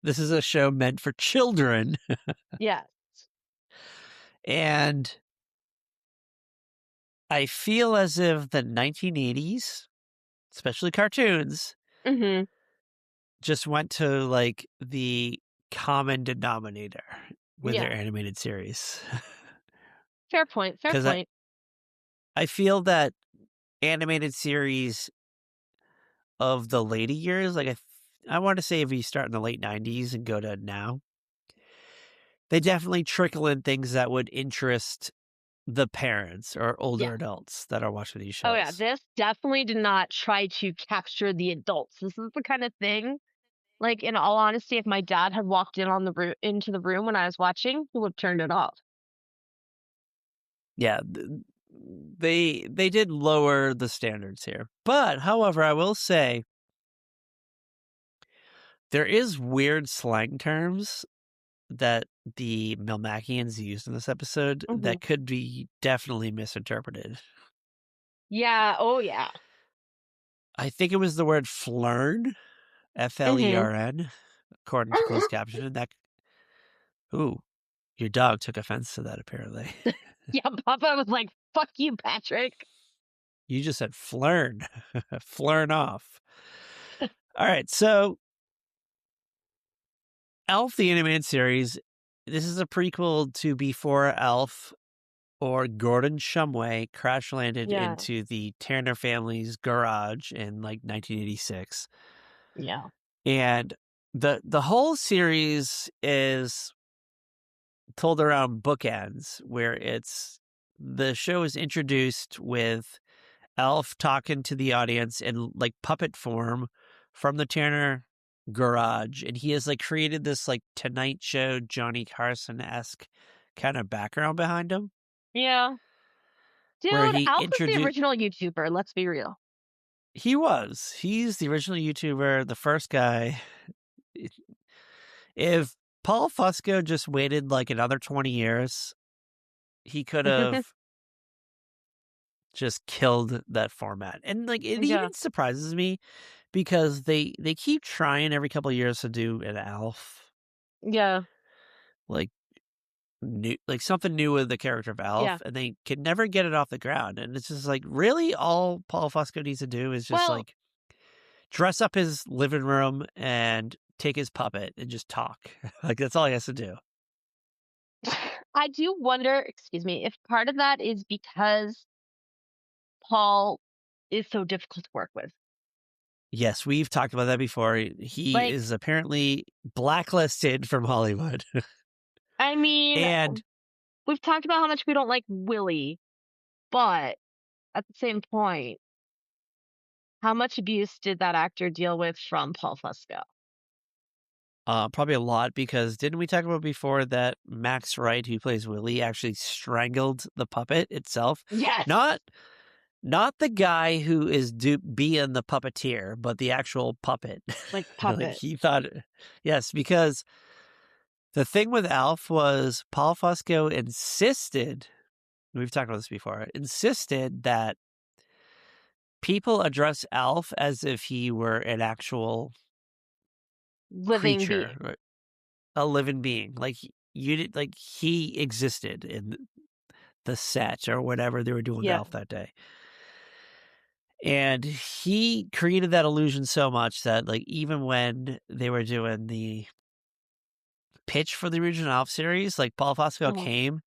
this is a show meant for children, Yes. and I feel as if the 1980s, especially cartoons, Mhm. just went to, like, the common denominator with their Yeah. animated series. Fair point. Fair 'Cause I point. I feel that animated series of the later years, like, I wanna say if you start in the late '90s and go to now, they definitely trickle in things that would interest the parents or older Yeah. adults that are watching these Oh yeah, shows. this definitely did not try to capture the adults. This is the kind of thing, like in all honesty, if my dad had walked in on the into the room when I was watching, he would have turned it off. Yeah, they did lower the standards here. But, however, I will say there is weird slang terms that the Melmacians used in this episode Mhm. that could be definitely misinterpreted. Yeah. Oh yeah. I think it was the word "flern," Mhm. F-L-E-R-N, according to closed caption, and that ooh, your dog took offense to that apparently. Yeah, Papa was like, "Fuck you, Patrick." You just said "flern." Flern off. Alright, so Elf the Animated Series, this is a prequel to before Elf or Gordon Shumway crash landed Yeah. into the Tanner family's garage in, like, 1986. Yeah. And the whole series is told around bookends, where it's the show is introduced with Elf talking to the audience in, like, puppet form from the Tanner garage, and he has, like, created this, like, Tonight Show Johnny Carson-esque kinda background behind him, Yeah. where Dude, he Alf is the introduced. original YouTuber, let's be real. He's the original YouTuber, the first guy. If Paul Fusco just waited, like, another 20 years, he could have just killed that format, and, like, it Yeah. even surprises me because they keep trying every couple of years to do an Alf, Yeah. like, new like, something new with the character of Yeah. Alf, and they can never get it off the ground, and it's just like, really all Paul Fusco needs to do is just, Well, like, dress up his living room and take his puppet and just talk. Like, that's all he has to do. I do wonder, excuse me, if part of that is because Paul is so difficult to work with. Yes, we've talked about that before. He Like, is apparently blacklisted from Hollywood. I mean, And we've talked about how much we don't like Willie, but at the same point, how much abuse did that actor deal with from Paul Fusco? probably a lot, because didn't we talk about before that Max Wright, who plays Willie, actually strangled the puppet itself? Yes. Not not the guy who is being the puppeteer, but the actual puppet. Like Like puppet. he thought, yes, because the thing with Alf was Paul Fusco insisted, we've talked about this before, insisted that people address Alf as if he were an actual Living creature, being. right? A living being. Like you did, like he existed in the set or whatever they were doing with Yeah. Alf that day. And he created that illusion so much that, like, even when they were doing the pitch for the original Alf series, like Paul Fosco Mhm. came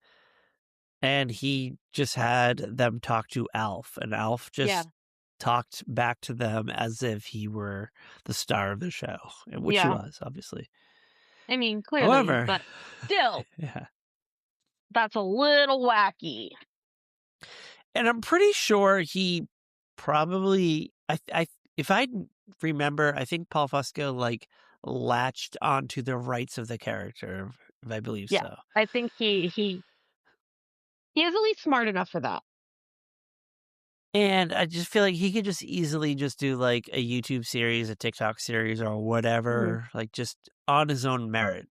and he just had them talk to Alf, and Alf Yeah. just talked back to them as if he were the star of the show, which he Yeah. was, obviously. I mean, clearly, However, but still, yeah. that's a little wacky. And I'm pretty sure he probably, if I remember, I think Paul Fusco like latched onto the rights of the character, if I believe Yeah. so. I think he is at least smart enough for that. And I just feel like he could just easily just do like a YouTube series, a TikTok series, or Mhm. whatever, like just on his own merit.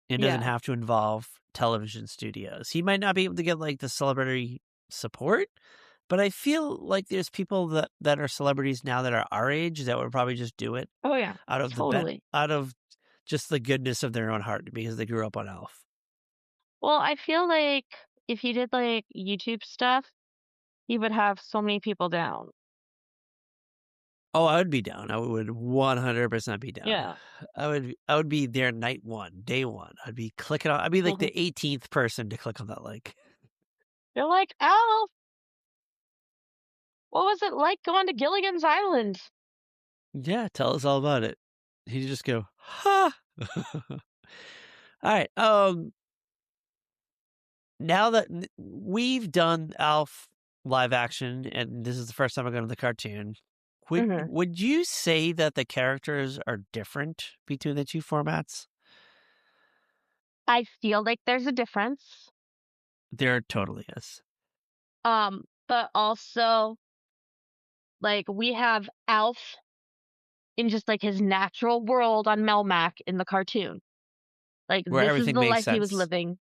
It doesn't Yeah. have to involve television studios. He might not be able to get like the celebrity support, but I feel like there's people that are celebrities now that are our age that would probably just do it Oh yeah. Totally. out of just the goodness of their own heart because they grew up on Elf. Well, I feel like if he did like YouTube stuff, he would have so many people down. Oh, I would be down. I would 100% be down. Yeah. I would be there night one, day one. I'd be clicking on. I'd be like Mhm. the 18th person to click on that link. They're like, Alf, what was it like going to Gilligan's Island? Yeah, tell us all about it. He'd just go, ha. All right. Now that we've done Alf live action, and this is the first time I go to the cartoon, Mhm. would you say that the characters are different between the two formats? I feel like there's a difference. There totally is. But also like we have Alf in just like his natural world on Melmac in the cartoon. Like Where this is everything the makes life he was sense. living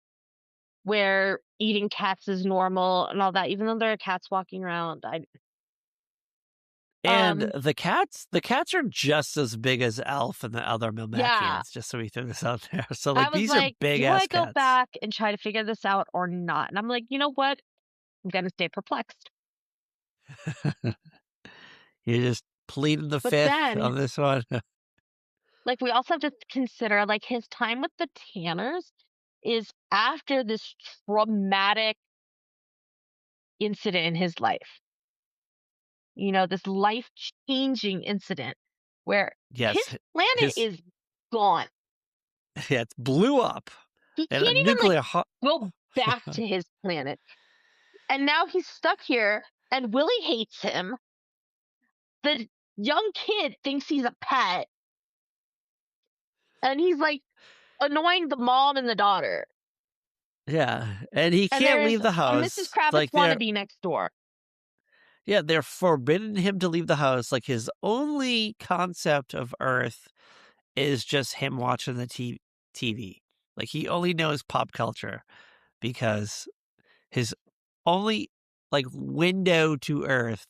where eating cats is normal and all that, even though there are cats walking around. I And um the cats are just as big as Alf and the other yeah. Melmacians, just so we throw this out there. So, I like, was these are like, big do ass I go cats. back and try to figure this out or not? And I'm like, you know what? I'm gonna stay perplexed. You just pleading the But fifth then, on this one. like, we also have to consider like his time with the Tanners is after this traumatic incident in his life. This life changing incident where his Yes, planet his is gone. yeah, it blew up He and a can't even like nuclear hot. go back to his planet. And now he's stuck here and Willie hates him. The young kid thinks he's a pet and he's like annoying the mom and the daughter. Yeah, and he And can't there's leave the a Mrs. house. Kravitz Like wannabe next door. they're forbidding him to leave the house. Like his only concept of Earth is just him watching the TV. Like he only knows pop culture because his only like window to Earth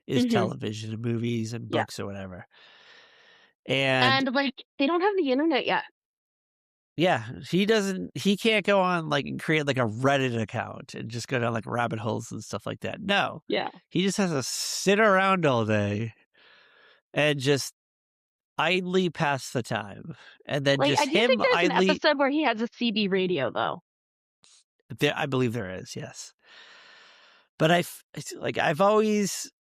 is Hmm. television and movies and Yeah. books or whatever. And And like they don't have the internet yet. yeah, he can't go on like and create like a Reddit account and just go down like rabbit holes and stuff like that. No, Yeah. he just has to sit around all day and just idly pass the time. And then Like I just do think him there's an idly, episode where he has a CB radio though. I believe there is, yes. But it's like I've always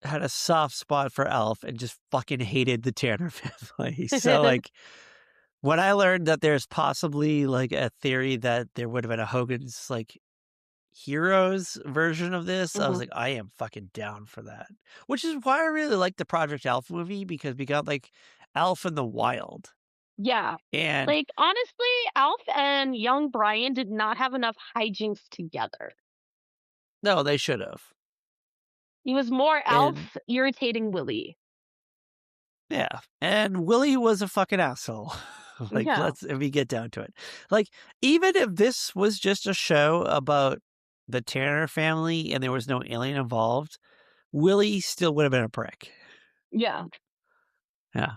had a soft spot for Elf and just fucking hated the Tanner family. So, like, when I learned that there's possibly, like, a theory that there would have been a Hogan's, like, Heroes version of this, I was Mhm. like, I am fucking down for that. Which is why I really like the Project Elf movie because we got, like, Elf in the wild. Yeah. And Like, honestly, Alf and young Brian did not have enough hijinks together. no, they should have. He was more And Alf irritating Willie. yeah, and Willie was a fucking asshole. Like, Yeah. let's if we get down to it. Like, even if this was just a show about the Tanner family and there was no alien involved, Willie still would have been a prick. Yeah. Yeah.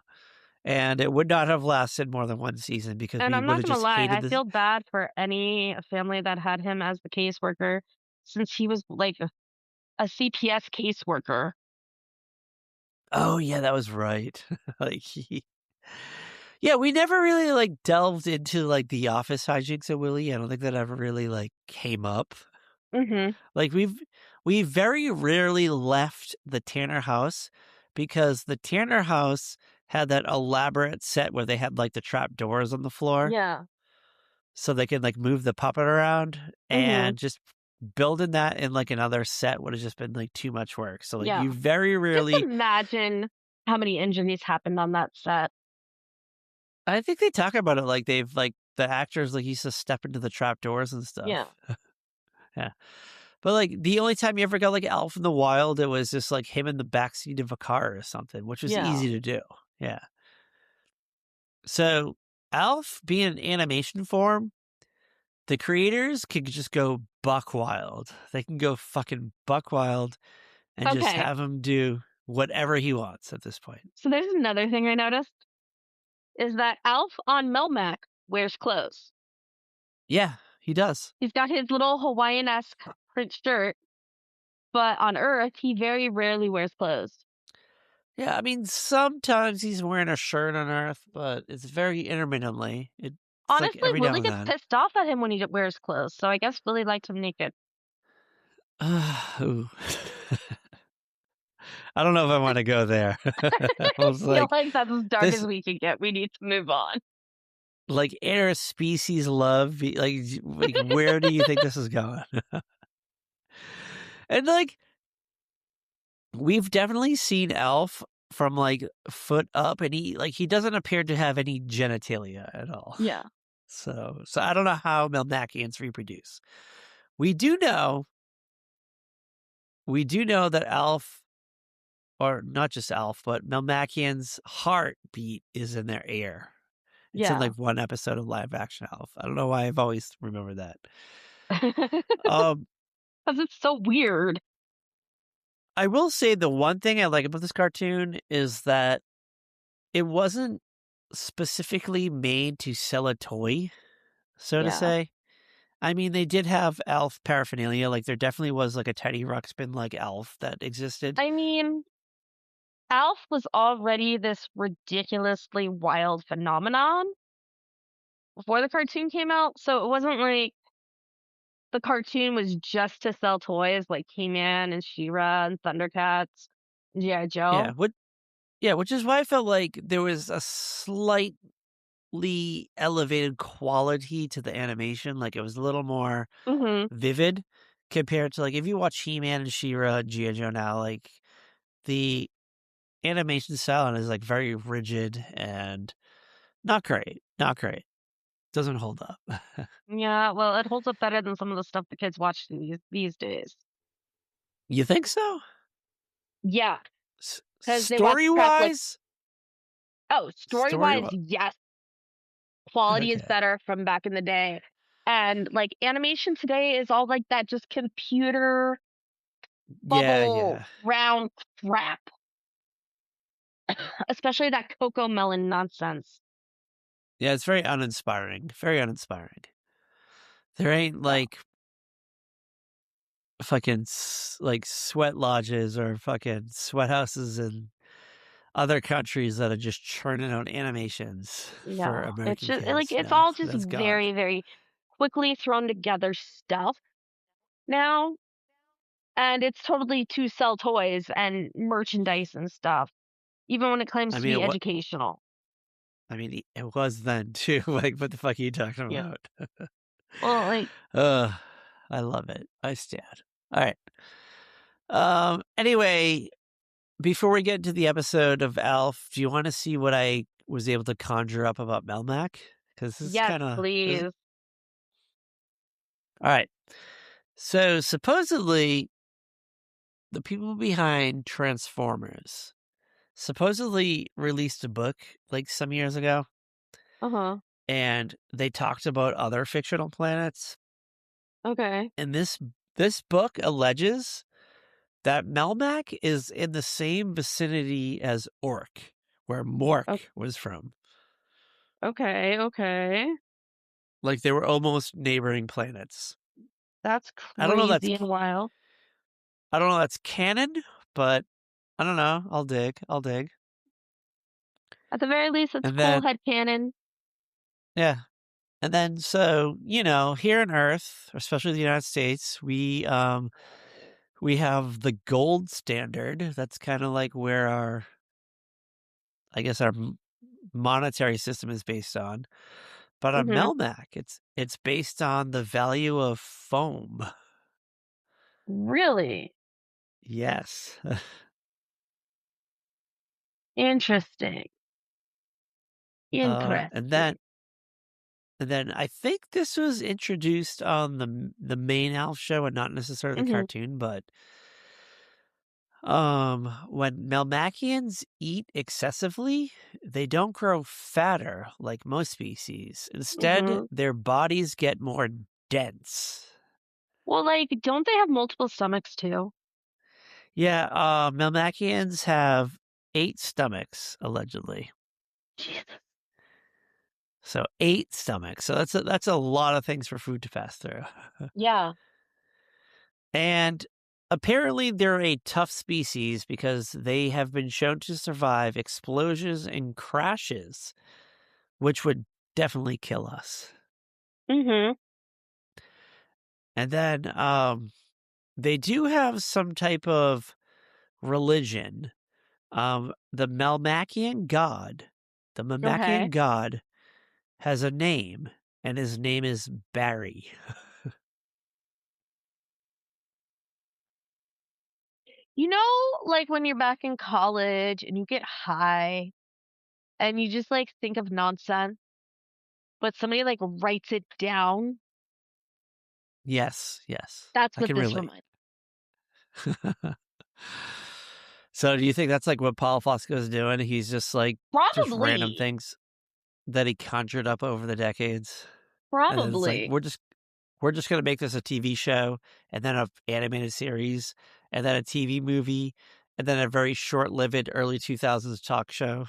And it would not have lasted more than one season because And we I'm would not have gonna just lie, hated I this. feel bad for any family that had him as the caseworker since he was like a CPS caseworker. Oh, yeah, that was right. Like, yeah, we never really, like, delved into, like, the office hijinks of Willie. I don't think that ever really, like, came up. Mhm. Like, we very rarely left the Tanner house because the Tanner house had that elaborate set where they had, like, the trap doors on the floor Yeah. so they could, like, move the puppet around, Mhm. and just building that in, like, another set would have just been, like, too much work. So, like, Yeah. you very Just rarely. imagine how many injuries happened on that set. I think they talk about it like they've like, the actors, like, used to step into the trap doors and Yeah. stuff. Yeah. But, like, the only time you ever got, like, Alf in the wild, it was just, like, him in the backseat of a car or something, which was Yeah. easy to do. Yeah. So, Alf being an animation form, the creators could just go buck wild. They can go fucking buck wild and just Okay. have him do whatever he wants at this point. So there's another thing I noticed is that Alf on Melmac wears clothes. Yeah, he does. He's got his little Hawaiian-esque print shirt, but on Earth, he very rarely wears clothes. Yeah, I mean, sometimes he's wearing a shirt on Earth, but it's very intermittently. It's like Honestly, every now Willie and gets then. pissed off at him when he wears clothes, so I guess Willie liked him naked. Ooh. I don't know if I want to go there. I was Feel like, like that's as dark as this, we can get. We need to move on. like, interspecies love. Like, where do you think this is going? And like, we've definitely seen Elf from like foot up, and he doesn't appear to have any genitalia at all. Yeah. So I don't know how Melmacians reproduce. We do know We do know that Alf, or not just Alf, but Melmacian's heartbeat is in their ear. It's in Yeah. like one episode of live action Alf. I don't know why I've always remembered that. Because Um, it's so weird. I will say the one thing I like about this cartoon is that it wasn't specifically made to sell a toy, so to Yeah. say. I mean, they did have Alf paraphernalia. Like, there definitely was like a Teddy Ruxpin like Alf that existed. I mean, Alf was already this ridiculously wild phenomenon before the cartoon came out, so it wasn't like the cartoon was just to sell toys like He-Man and She-Ra and Thundercats and G.I. Yeah, Joe. which is why I felt like there was a slightly elevated quality to the animation. Like, it was a little more Mhm. vivid compared to, like, if you watch He-Man and She-Ra and G.I. Joe now, like, the animation style is like very rigid and not great. Not great. Doesn't hold up. Yeah, well, it holds up better than some of the stuff the kids watch these days. You think so? Yeah, because they watch Story crap like wise? oh, Story story-wise, wise? yes, quality is Okay. better from back in the day, and, like, animation today is all like that just computer Yeah, bubble yeah. round crap, especially that Coco Melon nonsense. Yeah, it's very uninspiring. Very uninspiring. There ain't Yeah. like fucking like sweat lodges or fucking sweat houses in other countries that are just churning out animations for No, it's American just like, kids. it's No, all just that's gone. very, very quickly thrown together stuff now, and it's totally to sell toys and merchandise and stuff, even when it claims I to mean, be educational. it was then too. Like, what the fuck are you talking Yeah. about? Well, like, Ugh, I love it. I stand. All right. Anyway, before we get into the episode of Alf, do you want to see what I was able to conjure up about Melmac? Because this is yes, kind of please. all right. So supposedly, the people behind Transformers supposedly released a book like some years ago, Uh-huh. and they talked about other fictional planets. Okay. And this book alleges that Melmac is in the same vicinity as Orc, where O Mork was from. okay, okay. Like they were almost neighboring planets. That's I don't know crazy and wild. I don't know that's canon, but I don't know. I'll dig. I'll dig. At the very least, it's And cool then headcanon. yeah. And then so, here on Earth, especially the United States, we have the gold standard. That's kind of like where our monetary system is based on. But on Mhm. Melmac, it's based on the value of foam. Really? Yes. Interesting. Uh, and then Interesting. and then I think this was introduced on the main Alf show and not necessarily the Mhm. cartoon, but when Melmacians eat excessively, they don't grow fatter like most species. Instead, Mhm. their bodies get more dense. Well, like, don't they have multiple stomachs too? Yeah, Melmacians have 8 stomachs allegedly. Jesus. So 8 stomachs. So that's a lot of things for food to pass through. Yeah. And apparently they're a tough species because they have been shown to survive explosions and crashes, which would definitely kill us. Mhm. And then they do have some type of religion. The Melmacian god, the Melmacian Okay. god has a name, and his name is Barry. You know, like when you're back in college and you get high and you just like think of nonsense, but somebody like writes it down. Yes, yes, That's I what can this relate. reminds. So do you think that's like what Paul Fosco's doing? He's just like just random Probably. things that he conjured up over the decades. And then it's like Probably. we're just gonna make this a TV show and then a animated series and then a TV movie and then a very short-lived early 2000s talk show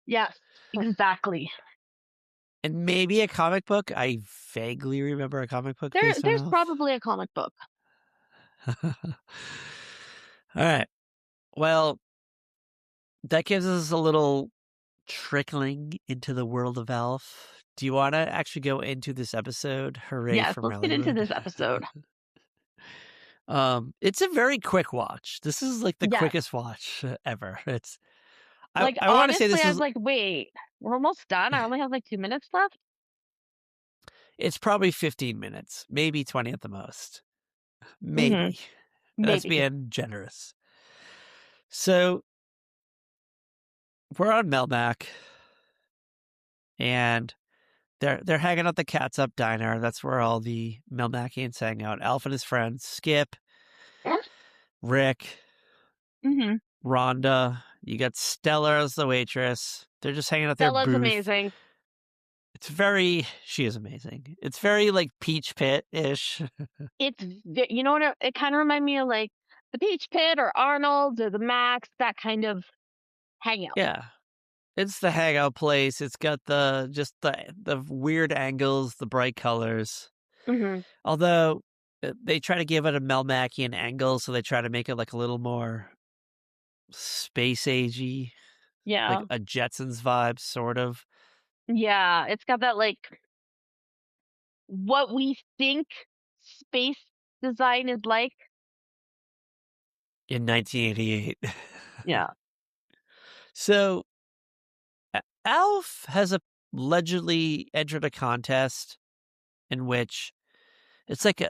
Yes, exactly. and maybe a comic book. I vaguely remember a comic book There based on there's Elf. probably a comic book. All right. Well, that gives us a little trickling into the world of Elf. Do you want to actually go into this episode? Hooray Yes, for let's get into Mellywood. this episode. It's a very quick watch. This is like the Yes. quickest watch ever. It's I Like I want to say honestly, this I was is like, wait, we're almost done. I only have like 2 minutes left. it's probably 15 minutes, maybe 20 at the most. Mhm. Maybe. That's Maybe. being generous. So we're on Melmac and they're hanging out the Cat's Up Diner. That's where all the Melmacians hang out. Alf and his friends, Skip, Rick, Mhm. Rhonda. You got Stellar as the waitress. They're just hanging out their Stella's booth. amazing. She is amazing. It's very like Peach Pit-ish. You know what? It kind of reminded me of like the Peach Pit or Arnold's or the Max, that kind of hangout. Yeah. It's the hangout place. It's got the weird angles, the bright colors. Mhm. Although they try to give it a Melmacian angle, so they try to make it like a little more space agey, like Yeah. a Jetsons vibe, sort of. Yeah. It's got that like what we think space design is like. in 1988. Yeah. So Alf has allegedly entered a contest in which it's like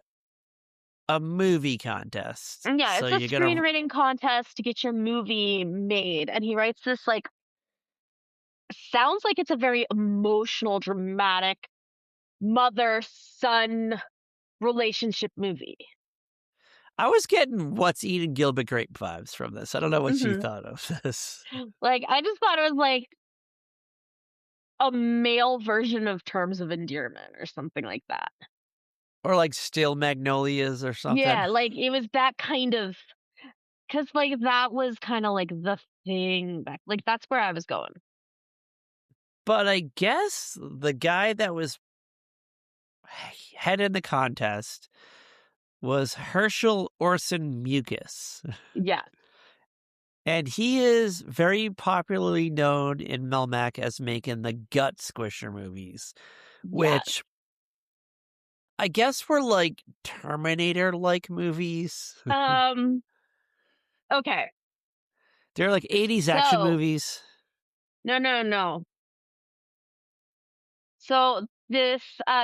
a movie contest. Yeah, So it's a you're gonna screenwriting contest to get your movie made, and he writes this, like, sounds like it's a very emotional, dramatic mother-son relationship movie. I was getting What's Eating Gilbert Grape vibes from this. I don't know what you Mhm. thought of this. Like, I just thought it was, like, a male version of Terms of Endearment or something like that. Or like Steel Magnolias or something. Yeah, like, it was that kind of, cause like, that was kinda, like, the thing back, like, that's where I was going. But I guess the guy that was head in the contest was Herschel Orson Mucus. Yeah. And he is very popularly known in Melmac as making the Gut Squisher movies, Yes. which I guess were like Terminator-like movies. Um, okay. They're like 80s action So movies. no, no, no. So this,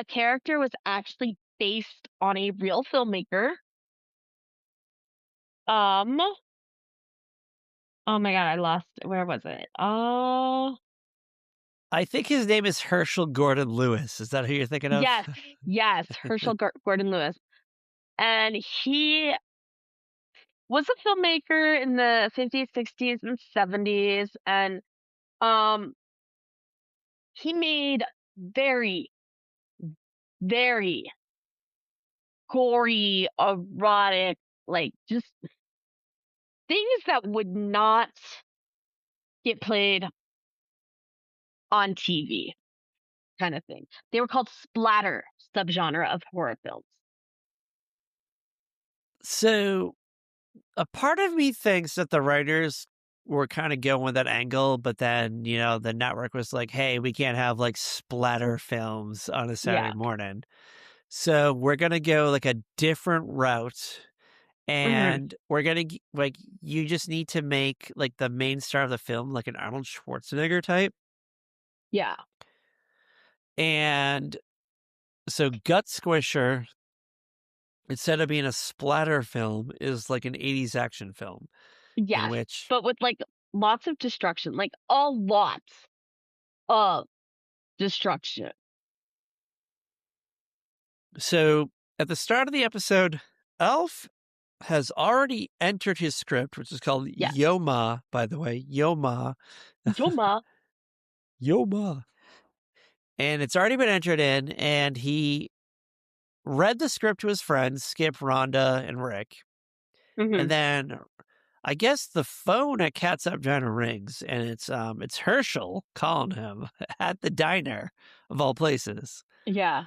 character was actually based on a real filmmaker. Um, oh my god, I lost, where was it? Oh, I think his name is Herschel Gordon Lewis. Is that who you're thinking of? yes, yes, Herschel Gordon Lewis. And he was a filmmaker in the 50s, 60s, and 70s, and, um, he made very, very gory, erotic, like, just things that would not get played on TV, kind of thing. They were called splatter subgenre of horror films. So a part of me thinks that the writers were kind of going with that angle, but then, the network was like, hey, we can't have like splatter films on a Saturday Yeah. morning. So we're going to go like a different route. Mhm. And we're going to, like, you just need to make like the main star of the film, like an Arnold Schwarzenegger type. Yeah. And so Gut Squisher, instead of being a splatter film, is like an 80s action film in Yes. which But with, like, lots of destruction, like, a lot of destruction. So at the start of the episode, Elf has already entered his script, which is called Yes. Yoma, by the way. Yoma. Yoma. Yoma. And it's already been entered in, and he read the script to his friends, Skip, Rhonda, and Rick. And Mhm. then I guess the phone at Cat's Up Vagina rings, and it's Herschel calling him at the diner of all places. Yeah.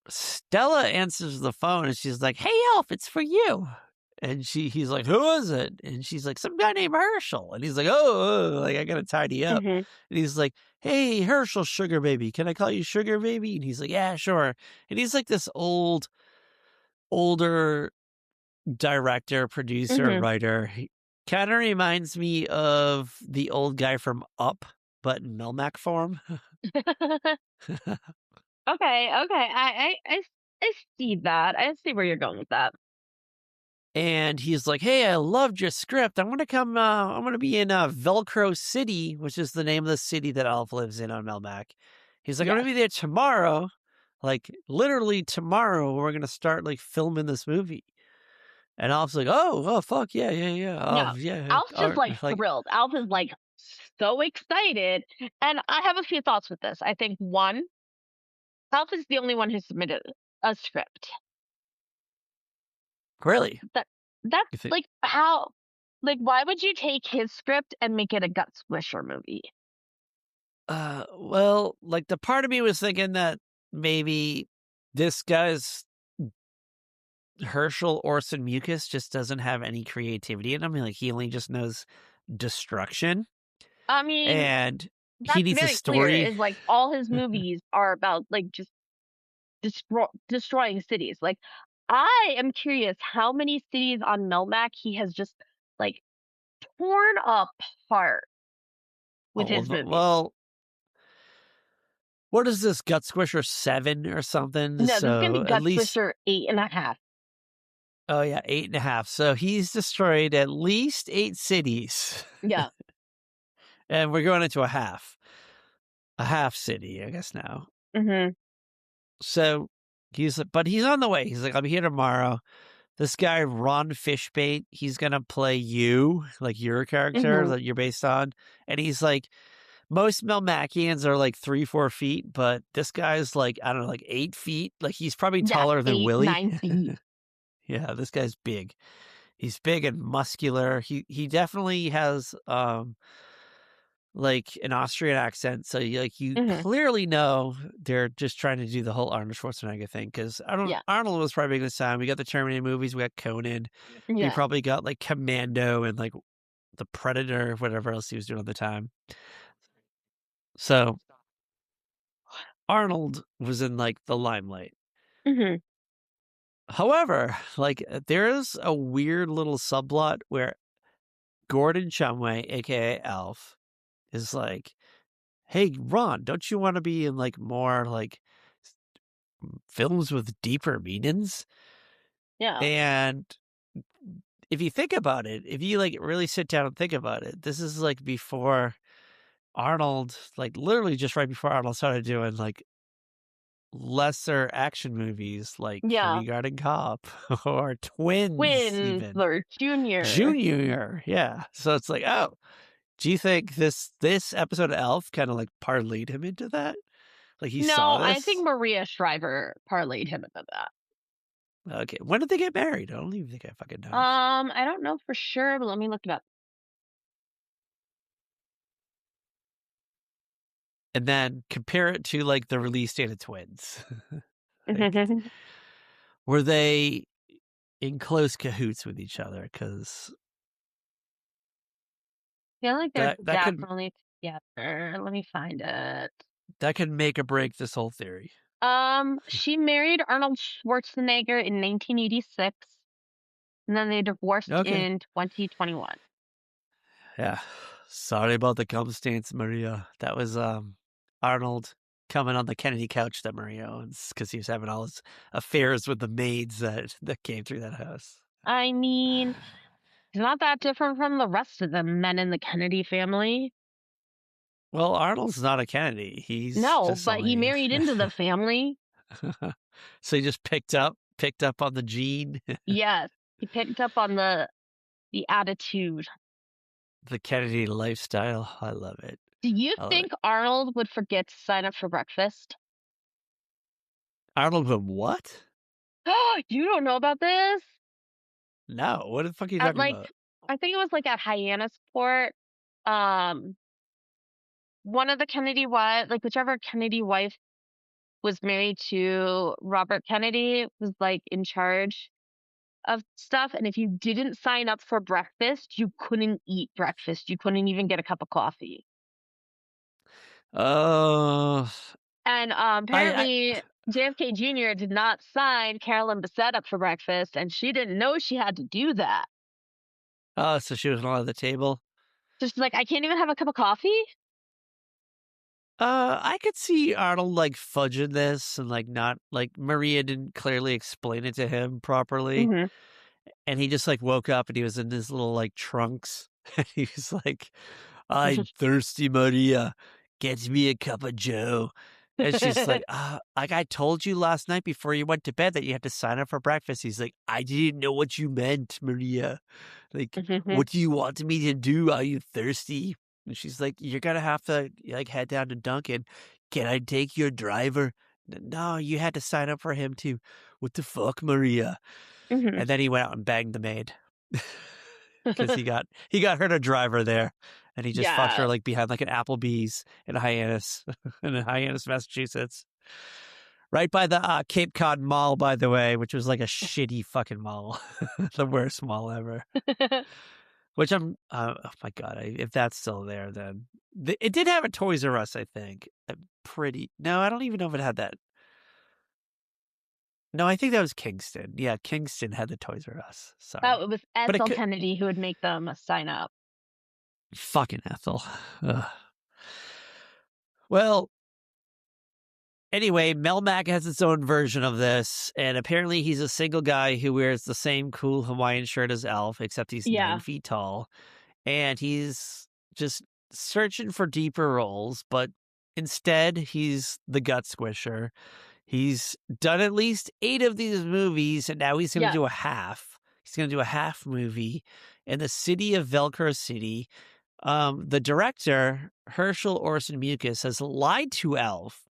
Stella answers the phone and she's like, "Hey, Elf, it's for you." And he's like, "Who is it?" And she's like, "Some guy named Herschel." And he's like, "Oh, like I gotta tidy up." Mhm. And he's like, "Hey, Herschel, sugar baby, can I call you sugar baby?" And he's like, "Yeah, sure." And he's like this older director, producer, Mhm. writer. He kind of reminds me of the old guy from Up, but in Melmac form. Okay, okay. I see that. I see where you're going with that. And he's like, "Hey, I loved your script. I'm gonna come. I'm gonna be in Velcro City, which is the name of the city that Alf lives in on Melmac." He's like, "I'm gonna Yes. be there tomorrow, like literally tomorrow. We're gonna start like filming this movie." And Alf's like, "Oh, fuck yeah, yeah, yeah, No. yeah." Alf's just, like, Like, thrilled. Alf is, like, so excited, and I have a few thoughts with this. I think, 1, Alf is the only one who submitted a script. really? That that's, You think? like, how, like, why would you take his script and make it a gut squisher movie? Well, like the part of me was thinking that maybe this guy's Herschel Orson Mucus just doesn't have any creativity in him. Like he only just knows destruction, I mean, and he that's needs a very clear, story. is, like, all his movies are about, like, just destroying cities. Like, I am curious how many cities on Melmac he has just like torn apart with All his of it. movies. Well, what is this, Gut Squisher 7 or something? No, this is gonna So be at Gut least, Swisher 8.5. oh yeah, 8.5. So he's destroyed at least 8 cities. Yeah. And we're going into a half city, I guess now. Mhm. So but he's on the way. He's like, I'm here tomorrow. This guy, Ron Fishbait, he's going to play you, like your character Mhm. that you're based on. And he's like, most Melmacians are like 3-4 feet, but this guy's like, I don't know, like 8 feet. Like he's probably Yeah, taller than eight, Willie. 9 feet. Yeah, this guy's big. He's big and muscular. He definitely has like an Austrian accent, so you Mhm. clearly know they're just trying to do the whole Arnold Schwarzenegger thing. Because Yeah. Arnold was probably big this time. We got the Terminator movies, we got Conan, we Yeah. probably got like Commando and like the Predator, whatever else he was doing at the time. So Arnold was in like the limelight. Mhm. However, like there is a weird little subplot where Gordon Shumway, aka Alf, is like, "Hey, Ron, don't you want to be in like more like films with deeper meanings?" Yeah. And if you think about it, if you like really sit down and think about it, this is like before Arnold, like literally just right before Arnold started doing like lesser action movies like Yeah. Kindergarten Cop or Twins, Twins even or Junior. Junior. Yeah. So it's like, oh, do you think this episode of Elf kind of like parlayed him into that? Like he saw No, I think this? Maria Shriver parlayed him into that. Okay. When did they get married? I don't even think I fucking know. I don't know for sure, but let me look it up. And then compare it to like the release date of Twins. Like, were they in close cahoots with each other? Because Feel like they're that could definitely together. Let me find it. make or break this whole theory. She married Arnold Schwarzenegger in 1986, and then they divorced Okay. in 2021. Yeah. Sorry about the cum stains, Maria. That was Arnold coming on the Kennedy couch that Maria owns because he was having all his affairs with the maids that came through that house. I mean, he's not that different from the rest of the men in the Kennedy family. Well, Arnold's not a Kennedy. He's No, just but he only married into the family. so he just picked up on the gene, Yes, he picked up on the attitude. the Kennedy lifestyle. I love it. Do you I love it. think Arnold would forget to sign up for breakfast? Arnold, but what? You don't know about this? No, what the fuck are you At talking like, about? I think it was like at Hyannisport. Um, one of the Kennedy wife, like whichever Kennedy wife was married to Robert Kennedy, was like in charge of stuff. And if you didn't sign up for breakfast, you couldn't eat breakfast. You couldn't even get a cup of coffee. Uh, And I apparently, JFK Jr. did not sign Carolyn Bessette up for breakfast, and she didn't know she had to do that. oh, so she was not at the table. So she's like, I can't even have a cup of coffee. I could see Arnold like fudging this and like not like Maria didn't clearly explain it to him properly. Hmm. And he just like woke up and he was in his little like trunks. And he was like, I'm thirsty, Maria. Get me a cup of Joe. And she's like, like I told you last night before you went to bed that you had to sign up for breakfast. He's like, I didn't know what you meant, Maria. Like, what do you want me to do? Are you thirsty? And she's like, you're gonna have to like head down to Duncan. Can I take your driver? No, you had to sign up for him too. What the fuck, Maria? Hmm. And then he went out and banged the maid because he got her a driver there, and he just fucked her Yeah. like behind like an Applebee's in Hyannis, in Hyannis, Massachusetts, right by the Cape Cod Mall, by the way, which was like a shitty fucking mall, the worst mall ever. Which oh my god, if that's still there, then it did have a Toys R Us, I think. No, I don't even know if it had that. No, I think that was Kingston. Yeah, Kingston had the Toys R Us. Oh, Sorry. it was But it Ethel could Kennedy who would make them sign up. fucking Ethel. Ugh. Well, anyway, Melmac has its own version of this, and apparently he's a single guy who wears the same cool Hawaiian shirt as Elf, except he's 9 Yeah, feet tall, and he's just searching for deeper roles, but instead he's the gut squisher. He's done at least 8 of these movies, and now he's going to yeah, do a half. He's going to do a half movie in the city of Velcro City. The director, Herschel Orson Mucus, has lied to Elf,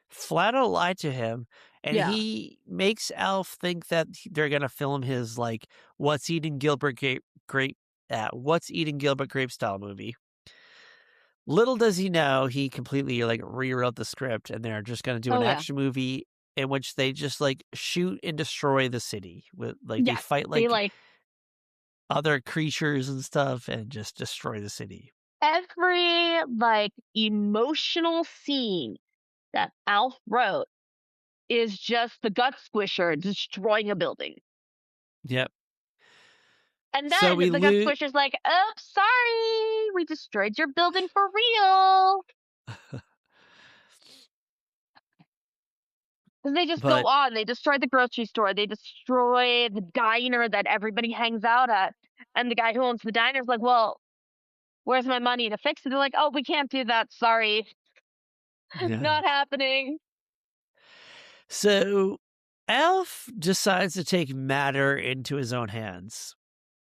flat out lied to him, and yeah. he makes Elf think that they're going to film his, like, What's Eating Gilbert Grape style movie. Little does he know, he completely, like, rewrote the script, and they're just gonna do Oh an yeah, action movie in which they just, like, shoot and destroy the city with like, they yes. fight, They like, like other creatures and stuff and just destroy the city. every like emotional scene that Alf wrote is just the gut squisher destroying a building. Yep. And So we then the gut lose. squisher's like, "Oh, sorry, we destroyed your building for real." Because they just go But on. They destroy the grocery store. They destroy the diner that everybody hangs out at. And the guy who owns the diner is like, "Well, where's my money to fix it?" They're like, "Oh, we can't do that. Sorry, yeah. not happening." So Elf decides to take matter into his own hands,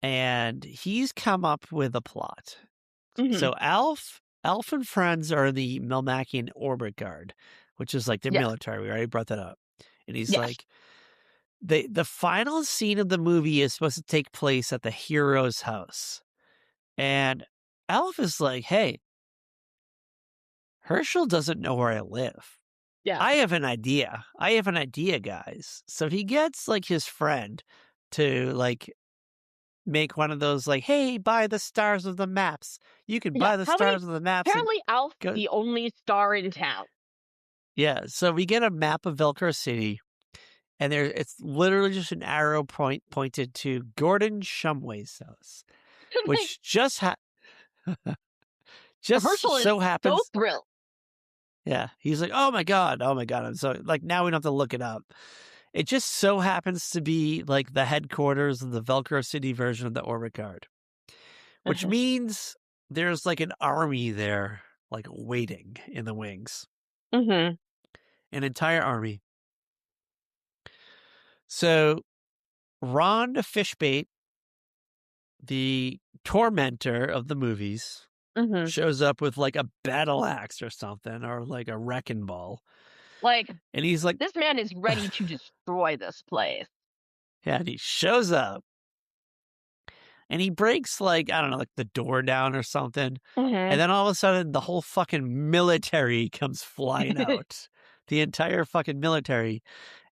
and he's come up with a plot. Hmm. So Alf and friends are the Melmacian Orbit Guard, which is like their Yeah. military. We already brought that up. And he's Yes. like, the final scene of the movie is supposed to take place at the hero's house. And Alf is like, hey, Herschel doesn't know where I live. Yeah. I have an idea. I have an idea, guys. So he gets like his friend to like make one of those like, hey, buy the stars of the maps. You can Yeah. buy the How many? stars of the maps and Apparently, Alf's go. the only star in town. Yeah, so we get a map of Velcro City, and it's literally just an arrow pointed to Gordon Shumway's house, Like, which just Herschel is so so happens. thrilled. Yeah, he's like, oh my god, oh my god. I'm so like now we don't have to look it up. It just so happens to be like the headquarters of the Velcro City version of the Orbit Guard, which Hmm. means there's like an army there, like waiting in the wings, Hmm. an entire army. So Ron Fishbait, the tormentor of the movies, Hmm. shows up with like a battle axe or something, or like a wrecking ball. Like, And he's like, this man is ready to destroy this place. yeah, and he shows up and he breaks like, I don't know, like the door down or something. Hmm. And then all of a sudden, the whole fucking military comes flying out. The entire fucking military.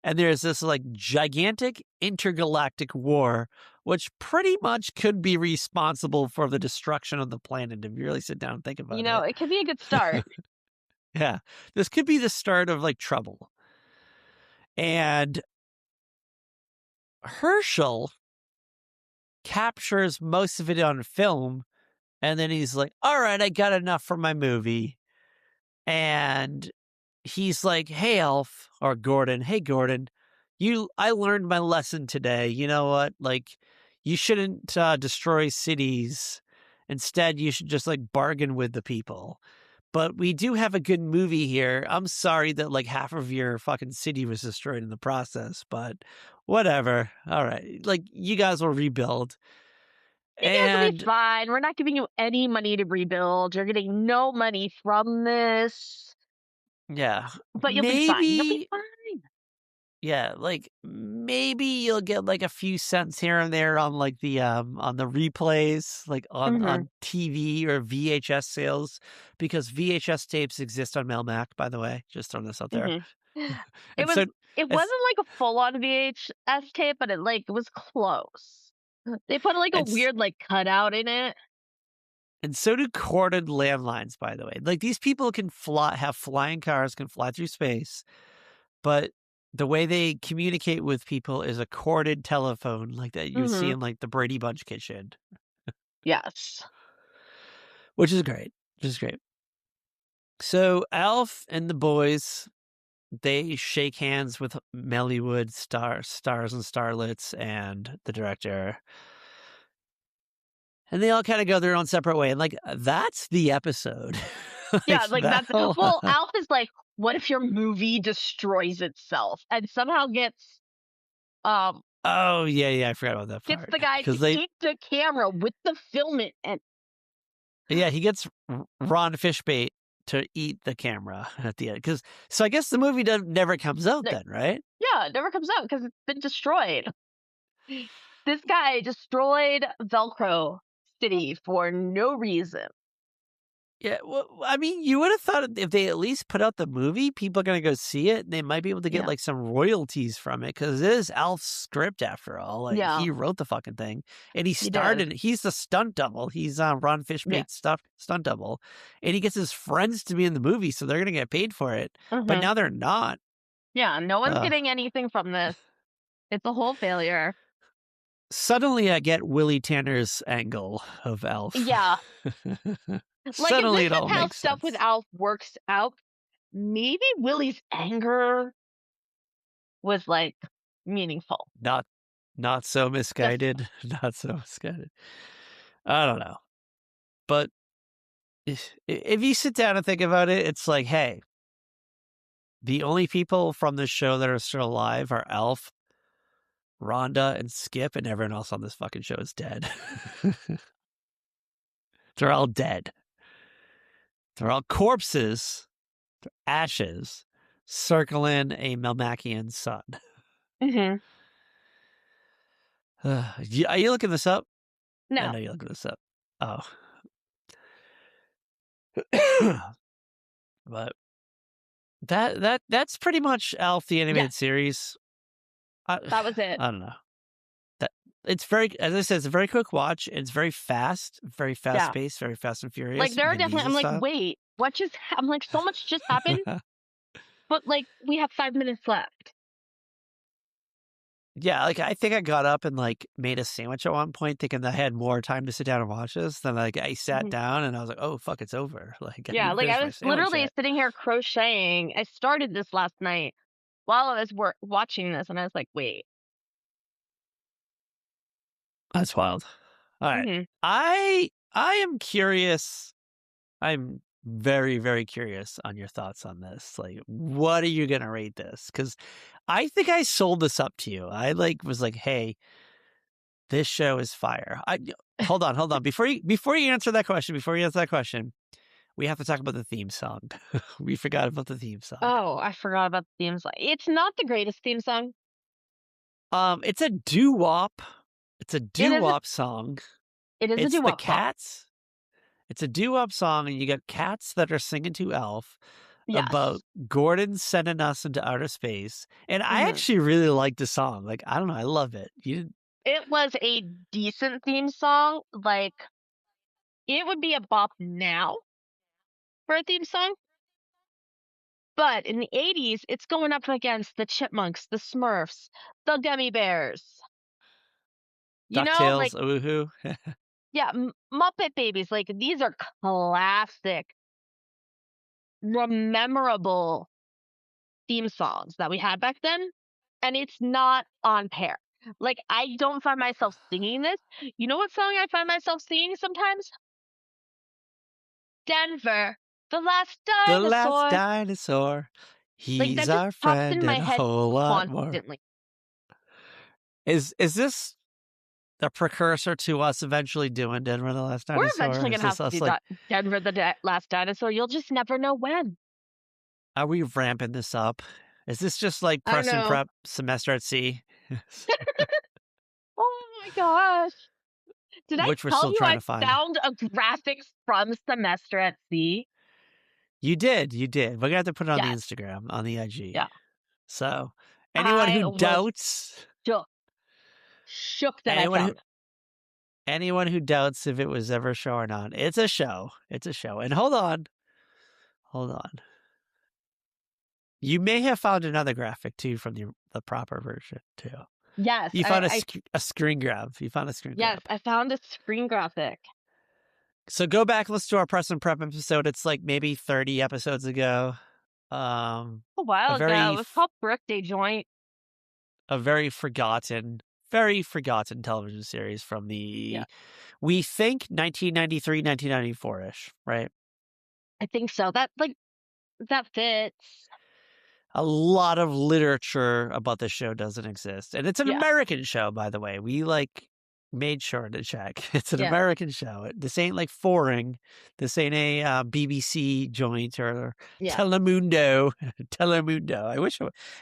And there's this like gigantic intergalactic war, which pretty much could be responsible for the destruction of the planet if you really sit down and think You about know, it. it could be a good start. Yeah. This could be the start of like trouble. And Herschel captures most of it on film. And then he's like, all right, I got enough for my movie. And he's like, hey, Elf, or Gordon, hey, Gordon, I learned my lesson today. You know what? Like, you shouldn't destroy cities. Instead, you should just like bargain with the people. But we do have a good movie here. I'm sorry that like half of your fucking city was destroyed in the process, but whatever. All right. Like, you guys will rebuild. You guys will be And fine. We're not giving you any money to rebuild. You're getting no money from this, yeah, but you'll be fine. You'll be maybe. fine. Yeah, like maybe you'll get like a few cents here and there on the replays, like Hmm. on TV or VHS sales, because VHS tapes exist on Melmac, by the way. Just throwing this out there. Hmm. It And was. so It as wasn't like a full on VHS tape, but it was close. They put like a and, s- weird like cutout in it. and so do corded landlines, by the way. Like these people can have flying cars, can fly through space, but the way they communicate with people is a corded telephone like that you see Mhm. in like the Brady Bunch kitchen, Yes. which is great. Which is great. So Alf and the boys, they shake hands with Mellywood stars and starlets and the director. And they all kind of go their own separate way. And like that's the episode. Yeah, Like like, that that's whole well, Alf is like, "What if your movie destroys itself?" And somehow um, Oh yeah, I forgot about that gets part. the guy to Because they eat the camera with the filament and yeah, he gets Ron Fishbait to eat the camera at the end. Because so I guess the movie never comes out like, then, right? yeah, it never comes out because 'cause it's been destroyed. This guy destroyed Velcro City for no reason. Yeah, well, I mean, you would have thought if they at least put out the movie, people are gonna go see it, and they might be able to get, Yeah, like, some royalties from it because it is Alf's script after all, like, yeah, he wrote the fucking thing, and he he did. started he's the stunt double, he's, Ron Yeah, Fishbait's stunt double, and he gets his friends to be in the movie, so they're gonna get paid for it, but mhm. now they're not. Yeah, no one's Ugh. getting anything from this. It's a whole failure. Suddenly, I get Willie Tanner's angle of Alf. Yeah, like, if Suddenly, this it is all how makes stuff with sense. Alf works out, maybe Willie's anger was, like, meaningful. Not not so Just misguided, not so misguided. I don't know. But if you sit down and think about it, it's like, hey, the only people from this show that are still alive are Elf, Rhonda, and Skip, and everyone else on this fucking show is dead. They're all dead. They're all corpses, ashes, circling a Melmacian sun. mhm. Are you looking this up? I No. know you're looking this up. Oh. But that's pretty much Alf the Yeah, animated series. I, that was it. I don't know. That it's very, as I said, it's a very quick watch. It's very fast Yeah. paced, very Fast and Like, Furious, there are Vin definitely Diesel I'm like, style. "Wait, what just ha" I'm like, "So much just happened, but, like, we have 5 minutes left." Yeah, like I think I got up and like made a sandwich at one point, thinking that I had more time to sit down and watch this. Then like I sat Mhm. down and I was like, oh fuck, it's over. Like I Yeah, didn't like, finish I my was sandwich literally yet. sitting here crocheting. I started this last night while I was watching this, and I was like, "Wait." That's wild. All right, Mhm. I am curious. I'm very, very curious on your thoughts on this. Like, what are you gonna rate this? Because I think I sold this up to you. I like was like, hey, this show is fire. Hold on. Before you answer that question, we have to talk about the theme song. We forgot about the theme song. Oh, I forgot about the theme song. It's not the greatest theme song. It's a doo wop. It's a It doo is a wop song. it is a It's the doo-wop song. cats. It's a doo-wop song, and you got cats that are singing to Elf about Yes. Gordon sending us into outer space. And I Mhm. actually really like the song. Like, I don't know, I love it. You didn't It was a decent theme song, like, it would be a bop now for a theme song, but in the '80s, it's going up against the Chipmunks, the Smurfs, the Gummy Bears. You know, like DuckTales, woohoo. yeah, Muppet Babies, like, these are classic, memorable theme songs that we had back then, and it's not on pair. Like, I don't find myself singing this. You know what song I find myself singing sometimes? Denver, the last The last dinosaur. dinosaur. Like, He's that just our pops friend in my and a head whole lot more. constantly. Is this the precursor to us eventually doing Denver the Last We're Dinosaur? eventually Is gonna have this to us do like, that Denver, the last dinosaur. You'll just never know when. are we ramping this up? Is this just like I press and know. prep semester at sea? Oh my gosh. Did I Which we're tell still you trying I to find. found a graphics from Semester at Sea? You did, you did. We're gonna have to put it on the Yes. Instagram, on the IG. Yeah. So anyone I who was doubts, shook. Shook that I anyone who found it. anyone who doubts if it was ever a show or not, it's a show. It's a show. And hold on. You may have found another graphic too from the proper version too. Yes, You found a screen grab. You found a screen yes, grab. I found a screen graphic. So go back, listen to our press and prep episode. It's like maybe 30 episodes ago. A while ago, it was called Birthday Joint. A very forgotten television series from the, we think 1993, 1994-ish, right? I think so. That fits. A lot of literature about the show doesn't exist. And it's an American show, by the way. We made sure to check. It's an American show. This ain't like Foring. This ain't a BBC joint or Telemundo. Telemundo.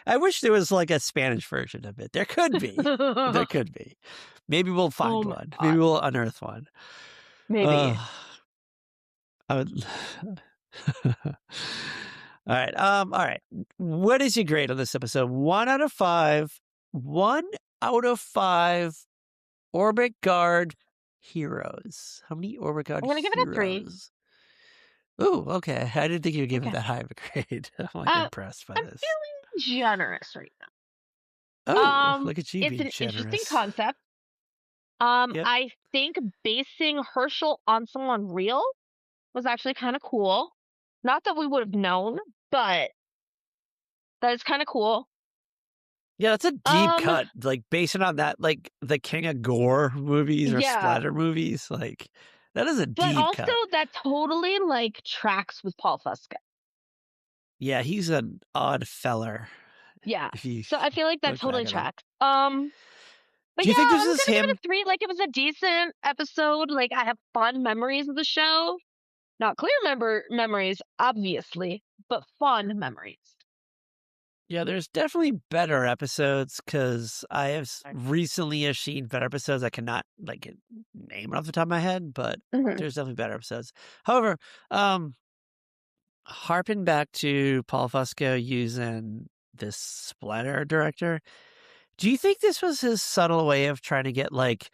I wish there was like a Spanish version of it. There could be. There could be. Maybe we'll find one. Maybe we'll unearth one. Maybe. I would. All right. All right. What is your grade on this episode? 1 out of 5. 1 out of 5 Orbit Guard heroes. How many Orbit Guard heroes? I'm going to give it a 3. Ooh, okay. I didn't think you would give it that high of a grade. I'm impressed by this. I'm feeling generous right now. Oh, look at you being generous. It's an interesting concept. Yep. I think basing Herschel on someone real was actually kind of cool. Not that we would have known, but that is kind of cool. Yeah, that's a deep cut. Like, basing on that, like, the King of Gore movies or splatter movies, like, that is a deep cut. But also, that totally, like, tracks with Paul Fusco. Yeah, he's an odd feller. Yeah, so I feel like that totally tracks. But do you think this I'm is gonna him? give it a 3. Like, it was a decent episode. Like, I have fun memories of the show. Not clear memories, obviously, but fun memories. Yeah, there's definitely better episodes because I have recently seen better episodes. I cannot like name it off the top of my head, but there's definitely better episodes. However, harping back to Paul Fusco using this splatter director, do you think this was his subtle way of trying to get like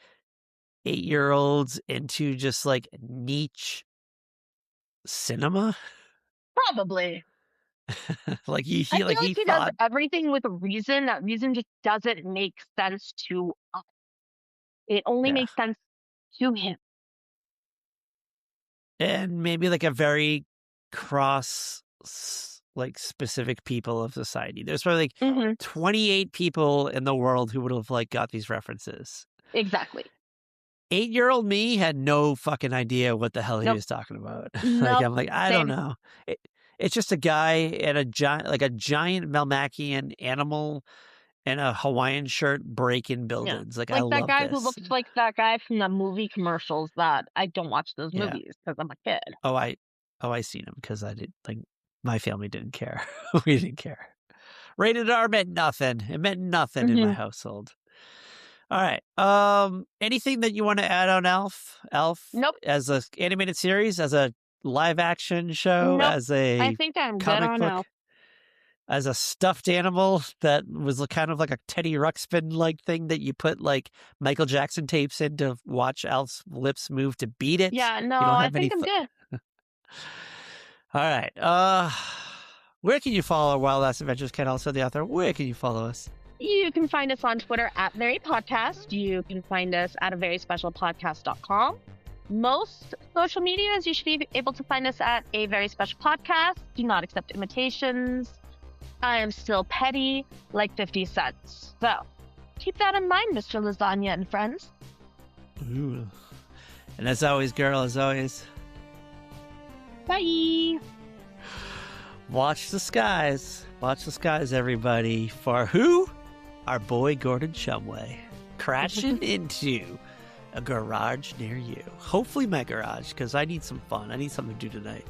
8-year-olds into just like niche cinema? Probably. Like I feel like he does everything with a reason. That reason just doesn't make sense to us. It only makes sense to him. And maybe like a very cross, like specific people of society. There's probably like 28 people in the world who would have like got these references. Exactly. 8-year-old me had no fucking idea what the hell he was talking about. Like, I'm like, I don't know. It's just a guy and a giant Melmacian animal and a Hawaiian shirt breaking buildings. Like I love that guy this. who looks like that guy from the movie commercials that I don't watch those movies because I'm a kid. I seen him because I did like my family didn't care. We didn't care. Rated R meant nothing. It meant nothing in my household. All right. Anything that you want to add on Alf? Nope. As a animated series, as a live action show, as a I think I'm good on Alf. As a stuffed animal that was kind of like a Teddy Ruxpin like thing that you put like Michael Jackson tapes in to watch Alf's lips move to beat it. Yeah, no, I think I'm good. All right. Where can you follow Wild Ass Adventures, Ken, also the author? Where can you follow us? You can find us on Twitter at VeryPodcast. You can find us at averyspecialpodcast.com. Most social medias, you should be able to find us at A Very Special Podcast. Do not accept imitations. I am still petty, like 50 cents. So, keep that in mind, Mr. Lasagna and friends. Ooh. And as always, girl, as always, bye. Watch the skies. Watch the skies, everybody. For who? Our boy Gordon Shumway. Crashing into a garage near you. Hopefully my garage, because I need some fun. I need something to do tonight.